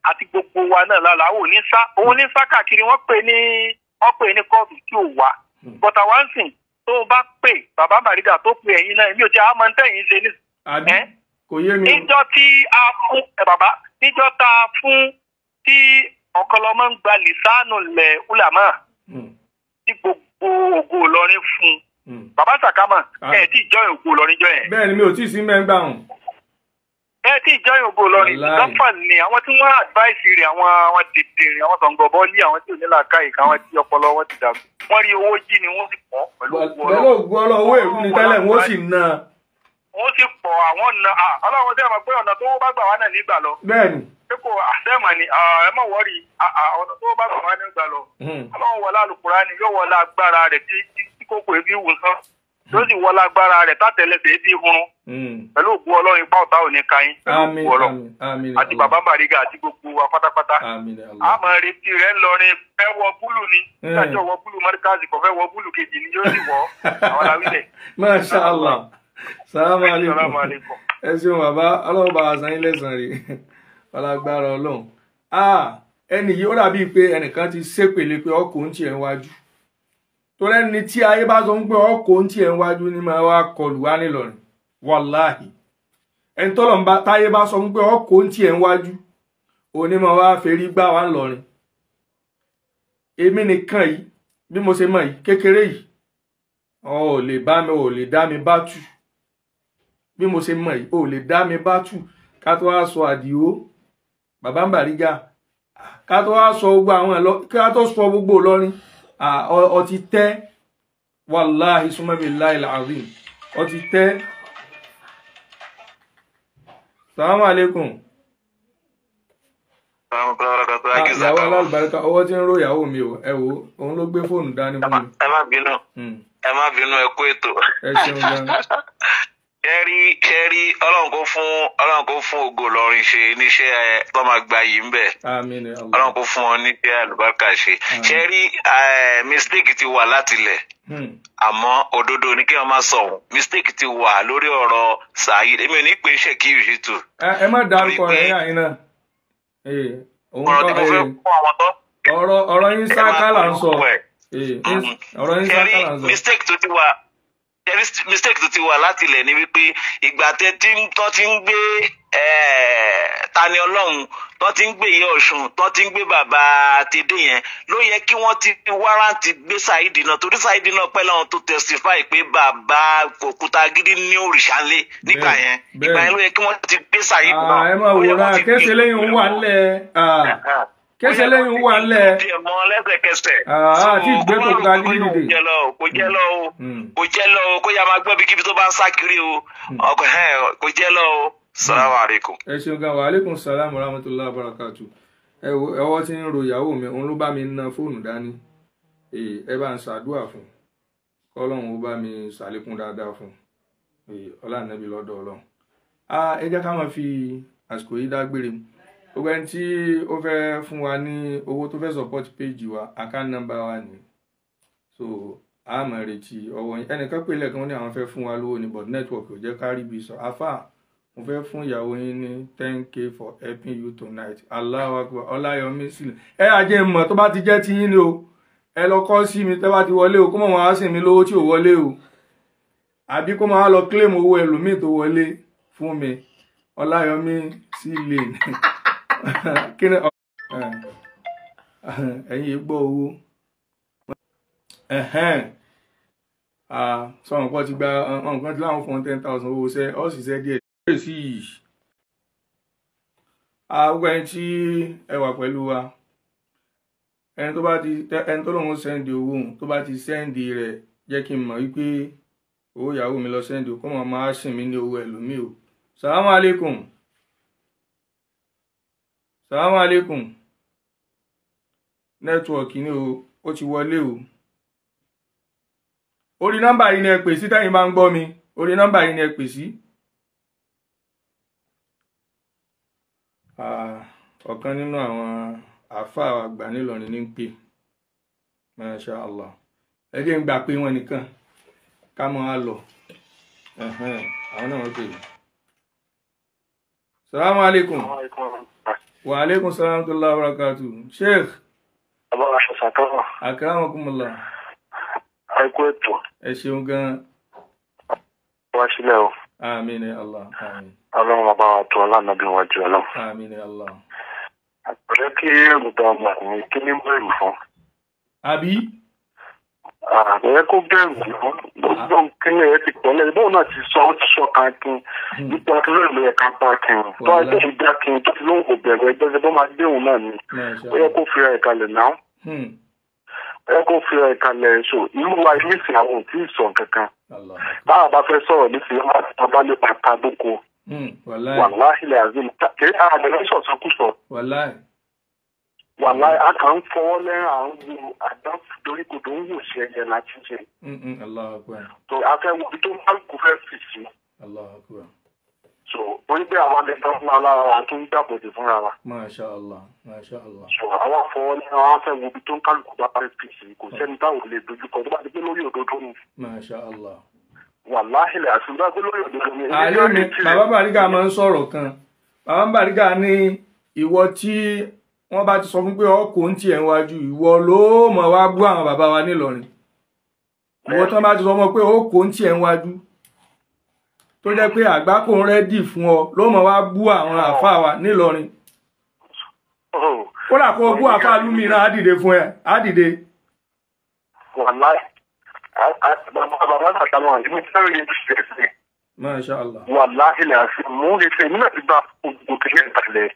àti gbogbo wa náà lára àwọn onísá òun ní sá káàkiri wọ́n pè ní kóòtù tí ò wá bọ́tà wá ń sìn tó bá pè bàbá Bariga tó pè ẹ̀yin náà mi ò tí a máa ń tẹ̀yìn ṣe ní. kò yé mi. níjọ́ tí a fún bàbá níjọ́ tá a fún tí Okanlomo ń gba lisanu lẹ̀ ulama tí gbogbo Ògo Ìlọrin fún bàbá Sakama tí ìjọyìn Ògo Ìlọrin jọ yẹn. bẹ́ẹ̀ ni mi ò tí ì sí mẹ́ngbà hàn. tí ìjọyìn Ògo Ìlọrin lọ́fà ni àwọn tí wọ́n advice rẹ̀ àwọn dèdèrè àwọn sọ̀ǹgọ̀bọ́lì àwọn tí ò ní làákàyè káwọn tí ọpọlọ wọn ti dàgbù wọ́n rí owó jí ni wọ́n sì pọ̀ pẹ̀lú ògùn ọlọ́ owó èrú ni tẹ́lẹ̀ wọ́n sì ná. wọ́n sì pọ̀ àwọn na ọlọ́run tẹ́ mọ̀ pé ọ̀nà tó bá gbà wá náà nígbà lọ. bẹ́ẹ̀ni. pé kò àṣẹ́mọ̀ ni ẹ mọ̀ wọ́ọ̀rì ọ̀nà tó bá gbà wá nígbà lọ. ọlọ́run wọlé Al-Qur'ani yóò wọlé agbára rẹ̀ tí kókò ebi wù sán yóò sì wọlé agbára rẹ̀ tátẹ̀lẹsẹ̀ ebi hun pẹ̀lú ògùn ọlọ́run ipá ọ̀tá ò ní ka yín pẹ̀lú ọlọ́run àti bàbá Bariga àti gbogbo wa pátápátá àmọ́ retí rẹ̀ ńlọrin fẹ́ wọ búlù ni ìdájọ́ wọ búlù mọ́ríkàzì kò fẹ́ wọ búlù kejì ni yóò sì wọ àwọn aláwílẹ̀. Masha Allah. Salamu alaikum. ẹ ṣeun bàbá ọlọ́run bá wa san yín lẹ́san rẹ̀ ọlágbára ọlọ́run. ẹnì yìí ó dàbí pé ẹnìkan ti ṣépèlé pé ọkọ̀ ń tiẹ̀ wájú torí ẹni tí ayé bá sọ pé ọkọ̀ ń tiẹ̀ wájú ni máa wá kọlù wá nílọrin wàláhì ẹni tọ́lọ̀ ń bá táyé bá sọ pé ọkọ̀ ń tiẹ̀ wájú òní máa wá fèrí gbá wá nílọrin èmi nìkan yìí bí mo ṣe mọ̀ yìí kékeré yìí ò lè dá mi bá tù bí mo ṣe mọ̀ yìí ò lè dá mi bá tù ká tó wá sọ Àdìó bàbá Bariga ká tó wá sọ gbogbo àwọn ká tó sọ gbogbo Ìlọrin ọtí tẹ́ wàláhì summa billahi al-azim ọtí tẹ́. Salamu alaikum. ìyàwó Alubarika ọwọ́ tí ń ró ìyàwó mi o ẹ wo òun ló gbé fóònù dání fún mi. ẹ má bínú ẹ kú ètò. ẹ ṣeun gan. Ṣẹ́rí Ọlọ́run kó fún Ògo Ìlọrin ṣe níṣẹ́ tó máa gba yìí ń bẹ̀. Àmín ya Allah. Ọlọ́run kó fún wọn níṣẹ́ àlùbáríkà ṣe. Ṣẹ́rí mistake ti wà látilẹ̀. Àmọ́ òdodo ni kí wọ́n máa sọ. Mistake ti wà lórí ọ̀rọ̀ Saheed. Èmi ò ní pè Saheed Shittu. Ẹ má dárúkọ rẹ̀ yà yín náà. Ọ̀rọ̀ tí mo fẹ́ fún àwọn tó. Ọ̀rọ̀ yín sáká là ń sọ. Ọ̀rọ̀ yín sáká là ń sọ. Mistake tó ti wà láti ilẹ̀ ni wípé ìgbà tó ti ń gbé Tani Ọlọ́run tó ti ń gbé Ìyá Ọ̀ṣun tó ti ń gbé bàbá Tèdè yẹn ló yẹ kí wọ́n ti wárántì gbé Saheed náà torí Saheed náà pẹ́ láwọn tó testify pé bàbá Òkútagídí ní òrìṣà ńlẹ̀ nígbà yẹn ló yẹ kí wọ́n ti gbé Saheed náà. Ẹ máa wòrán kéṣe lẹ́yìn wà ńlẹ̀ kéṣe lẹ́yìn wà ńlẹ̀ àti ìgbé Òkútagídí dìde. Kò jẹ́ lọ o kó yá máa gbọ́ bí kíbi tó bá ń sá kiri o kò jẹ́ lọ o. Salamu alaikum. Ẹ ṣeun gan wa alaikum salam wa rahmatullahi wa barakatuh. Ẹwọ́ tí ń ro ìyàwó mi òun ló bá mi ná fóònù dání. Ẹ bá ń ṣàdúrà fún kọ́lọ́run ó bá mi ṣàlékún dáadáa fún ọlá Ànábì lọ́dọ̀ Ọlọ́run. Ẹ jẹ́ ká máa fi àsìkò yìí dágbére. Gbogbo ẹni tí ó fẹ́ fún wa ní owó tó fẹ́ support page wa account number wa ni so a máa retí ọwọ́ yín. Ẹnìkan pè lẹ́ẹ̀kan ní àwọn fẹ́ fún wa lówó ni but network ò jẹ́ ká rí bí sọ àfà mo fẹ́ fún ìyàwó yín ní 10k for helping you tonight. Allahu Akbar. Ọláyọmí sílẹ̀ ẹ àjẹ́ mọ̀ tó bá ti jẹ́ ti yín ni o ẹ lọ kọ́ sí mi tẹ́ bá ti wọlé o kó mọ̀ wọ́n á sìn mí lówó tí ò wọlé o àbí kó máa lọ claim owó ẹlòmíì tó wọlé fún mi. Ọláyọmí sílẹ̀ kí ni ẹ̀yin gbọ́ owó sọ̀rọ̀ pọ̀ ti gba nǹkan tí láwọn fún 10,000 owó ṣẹ́ ọ́ sì ṣẹ́ díẹ̀ sí gbogbo ẹni tí ẹ wà pẹ̀lú wa ẹni tó lóun sẹ́ndì owó tó bá ti sẹ́ndì rẹ̀ jẹ́ kí n mọ̀ wípé owó ìyàwó mi lọ sẹ́ndì kó mọ̀ máa sìn mí ní owó ẹlòmíì o. Salamu alaikum. Salamu alaikum. Nẹ́tíwọ̀kì ni ó ti wọlé o. Orí nọ́mbà yìí ni ẹ pè sí tẹ́yin bá ń gbọ́ mi. Orí nọ́mbà yìí ni ẹ pè sí. Ọ̀kan nínú àwọn àfáà àgbà nílọrin ní ń pè. Masha Allah. Ẹ jẹ́ ń gbà pé wọ́n nìkan ká mọ́ á lọ. Àwọn náà wọ́n pè. Salamu alaikum. Wa alaikum salam wa barakatuh. Sheikh. Sakama. Akramakumullah. Ètò. Ẹ ṣeun gan. Wá sílẹ̀ o. Àmín ya Allah. Àmín. Ọlọ́run bá wa tó ọlànàbí wọn jù ọ náà. Àmín ya Allah. Àpẹẹrẹ kí ẹ̀rùbá ọmọkùnrin kí ní bẹ̀rù fún. Àbí? Àpẹẹrẹ kó bẹ̀rù fún. Gbogbo kíní ẹ ti pọ̀ lẹ́yìn bóun náà ti sọ ó ti sọ kan kí nípa kí lóòrùn ló yẹ ká pa kí n. Tó a jẹ́ ìjà kí n tó ti lóhùn kò bẹ̀rù ẹgbẹ́ ṣe bó máa déhùn náà ni. Ó yẹ kó fi ẹ̀ kalẹ̀ náà. Ẹ kó fi ẹ̀ kalẹ̀ so ìlú wa ilé ìsìn àwọn ò tí ì sọ kankan. Báwa bá fẹ́ sọ̀rọ̀ nísìnyí wọn àti bàbá lè pàtà dóko. Wàláhì lè àzìm kí àgbẹ̀rẹ̀ sọ̀sọ́kùsọ. Wàláhì a kàn ń fọwọ́ lẹ́rìn à ń wo àdán torí kò tó ń wò sí ẹ̀jẹ̀ láti ṣe. So a fẹ́ wo ibi tó ń bá kó fẹ́ fi sí. So wọ́n gbé àwọn ẹ̀dá fún alára wa tó ń dàbòdì fúnra wa. Masha Allah, Masha Allah. So àwọn afọwọ́ lẹ́rìn àwọn afẹ́ wo ibi tó ń kálukú bá fẹ́ fi sí kò sẹ́ni táwọn lè dojúkọ tó bá ti gbé lórí òdodo ni. Masha Allah. Wàláhì lè àṣìbá gbé lórí òdodo ni. Àlẹ́ mi bàbá Bariga máa ń sọ̀rọ̀ kan. Bàbá Bariga ní ìwọ tí wọ́n bá ti sọ fún pé ọkọ̀ ń tiẹ̀ wájú ìwọ ló mọ̀ wá bú àwọn bàbá wa nílọrin. Ìwọ tí wọ́n bá ti sọ fún pé ọkọ̀ ń tiẹ̀ wájú tó jẹ́ pé àgbákò ń rẹ́dì fún ọ ló mọ̀ wá bú àwọn àfáà wa nílọrin. Kódà kó bú àfáà lúmìíràn á dìde fún ẹ á dìde. Wàláhì bàbá Sakama ní mo fẹ́ rí ìṣẹ̀lẹ̀. Masha Allah. Wàláhì lè àfi mú lè fẹ́ nígbà tí bá òkè ní ìtàlẹ̀.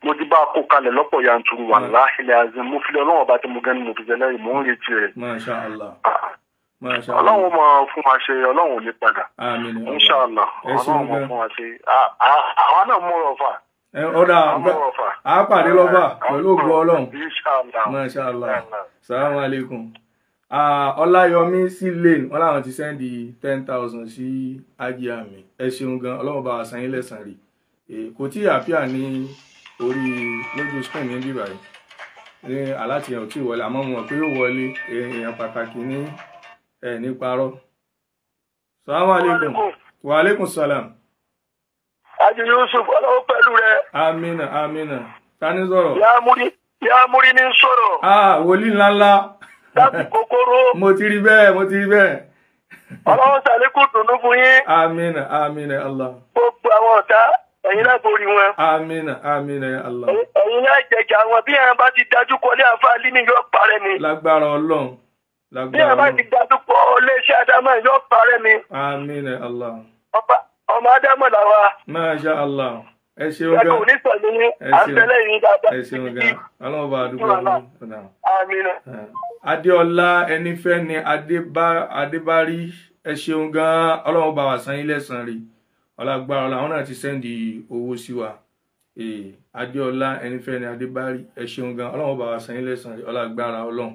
Mo ti bá kó kalẹ̀ lọ́pọ̀ yanturu wàláhì lè àfi mú fi ọlọ́wọ́ bá ti mú gẹ́ni mo fi jẹ́ lẹ́yìn mò ń retí rẹ̀. Masha Allah. Ọlọ́run máa fún wa ṣe ọlọ́run ò ní padà. Àmín. Inshallah ọlọ́run máa fún wa ṣe. Àwọn náà mú ọ̀rọ̀ fà. Ọ̀dà àpàdé lọ́fà pẹ̀lú ògbó ọlọ́run. Inshallah. Masha Allah. Salamu alaikum. Ọláyọmí sí lane wọ́n láwọn ti sẹ́ndì 10,000 sí ajá mi. Ẹ ṣeun gan, Ọlọ́run bá wa san yín lẹ́san rí. Kò tí àpíà ní orí lójú screen ní bíbá yìí. Ní aláti ẹ̀ ò tí wọlé, àmọ́ mo mọ̀ pé yóò wọlé èèyàn pàtàkì ní parọ́. Assalamu alaikum. Wa alaikum salam. Aji Yusuf, Ọlọ́run pẹ̀lú rẹ̀. Amina, amina. Ta ni sọ̀rọ̀? Ya múrí ní sọ̀rọ̀. Wòlíì ńláńlá. Láti kòkòrò. Mo ti rí bẹ́ẹ̀. Ọlọ́run ṣàlékún dùnú fún yín. Amina, amina Allah. Gbogbo àwọn ọ̀tá, ẹ̀yin náà borí wọn. Amina, amina Allah. Ẹ̀yin náà jẹ̀jà wọn bí ẹ̀yin bá ti dájú kọ lé àǹfààní ní yóò parẹ́ ni. Lágbára Ọlọ́run. Bí ẹ̀yin bá ti dájú kọ iléeṣẹ́ Ádámọ̀ yóò parẹ́ ni. Amina Allah. Ọmọ Ádámọ̀ làwa. Masha Allah. Ẹ ṣeun gan. Ẹ̀kọ́ onísọ̀lú ní àtẹlẹ́ yìí dáadáa. Ẹ ṣeun gan. Ọlọ́run bá dúpẹ́ fún un. Amina. Adéọlá Ẹnifẹ́ni Adébárí, ẹ ṣeun gan, Ọlọ́run bá wa san yín lẹ́san rí. Ọlágbára Ọlọ́run náà ti sẹ́ndì owó sí wa. Adéọlá Ẹnifẹ́ni Adébárí, ẹ ṣeun gan, Ọlọ́run bá wa san yín lẹ́san rí. Ọlágbára Ọlọ́run,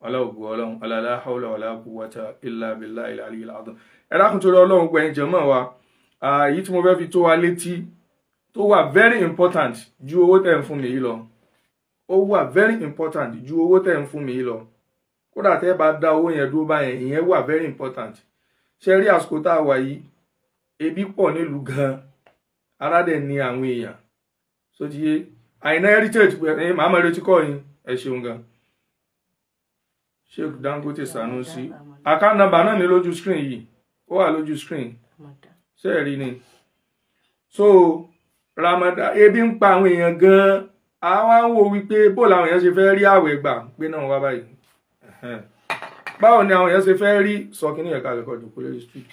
ọlọ́ògùn Ọlọ́run, la hawla wala quwwata illa billahil aliyyil azim. Ẹ dákun torí Ọlọ́run gbẹ̀yìn jẹ̀mọ́ wa. Èyí tí mo fẹ́ fi tó wa létí tó wà very important ju owó tẹ́ ń fún mi yìí lọ. Ó wà very important ju owó tẹ́ ń fún mi yìí lọ. Kódà tẹ́ bá dá owó yẹn dúró báyẹn, ìyẹn wà very important. Ṣé rí àsìkò tá a wà yìí, ebi pọ̀ nílùú gan, ara dẹ̀ ní àwọn èèyàn. So ti yé, àìná heritage màá mọ̀ retí kọ́ yín, ẹ ṣeun gan. Sheikh Dangote Sanusi, account number náà ní lójú screen yìí, ó wà lójú screen. Ṣé ẹ rí ni? So Ramadan, ebi ń pa àwọn èèyàn gan, àwọn wo wípé bó làwọn èèyàn ṣe fẹ́ rí àwẹ̀ gbà pé náà wá báyìí. Báwo ni àwọn èèyàn ṣe fẹ́ rí sọkíní ẹ̀ka lẹ́kọ̀ọ́ jòkó lórí street?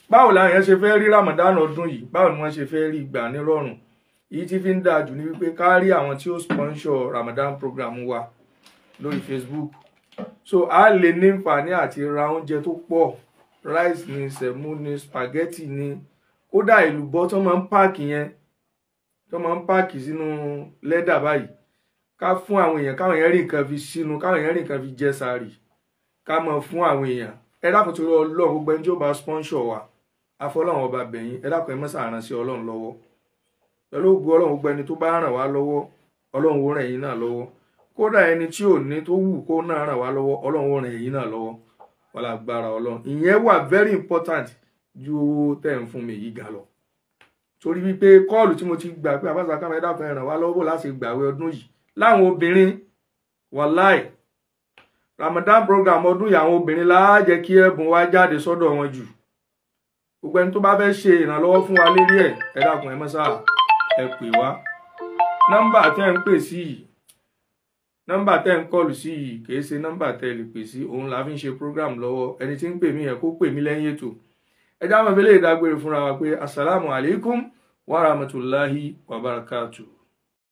Báwo làwọn èèyàn ṣe fẹ́ rí Ramadan ọdún yìí? Báwo ni wọ́n ṣe fẹ́ rí gbà ní rọrùn? Èyí tí fi ń dáa jù ní wípé ká rí àwọn tí ó sponsor Ramadan program wa lórí Facebook. So a lè ní àǹfààní àti ra oúnjẹ tó pọ̀, rice ni, sẹ̀mú ni, spaghetti ni, kódà èlùbọ́ tó máa ń páàkì yẹn, tó máa ń páàkì sínú lẹ́dà báyìí. Ká fún àwọn èèyàn, káwọn èèyàn rí nǹkan fi sínú, káwọn èèyàn rí nǹkan fi jẹ sààrì. Ká mọ̀ fún àwọn èèyàn. Ẹ dákun torí Ọlọ́run gbogbo ẹni tí ó bá sponsor wa, afọlọ́run ọba bẹ̀yìn, ẹ dákun ẹ mọ́ sàrán sí Ọlọ́run lọ́wọ́. Pẹ̀lú ògo Ọlọ́run gbogbo ẹni tó bá ràn wá lọ́wọ́, Ọlọ́run ó ràn yín náà lọ́wọ́. Kódà ẹni tí ò ní tó wù kó náà ràn wá lọ́wọ́, Ọlọ́run ó ràn yín náà lọ́wọ́. Wala agbára Ọlọ́run. Ìyẹn wà very important ju owó tẹ́ ń fún mi yìí ga lọ. Torí wípé kọ́ọ̀lù tí mo ti gbà pé àbáṣà kámẹ́ dákun ẹ ràn wá lọ́wọ́ láti gbààwẹ̀ ọdún yìí. Láwọn obìnrin, wàláì, Ramadan program ọdún yìí àwọn obìnrin la jẹ́ kí ẹ̀bùn wa jáde sọ́dọ̀ wọn jù. Gbogbo ẹni tó bá fẹ́ ṣe ìrànlọ́wọ́ fún wa lérí ẹ̀, ẹ dákun ẹ mọ́ sáà, ẹ pè wá. Nọ́mbà tẹ́ ń pè sí yìí, nọ́mbà tẹ́ ń kọlù sí yìí, kìí ṣe nọ́mbà tẹ́ lè pè sí, òun la fi ń ṣe program lọ́wọ́. Ẹni tí ń pè mí yẹn kó pè mí lẹ́yìn ètò. Ẹ já mọ̀ fẹ́lẹ́ ìdágbére fúnra wa pé assalamu alaikum wa rahmatullahi wa barakatuh.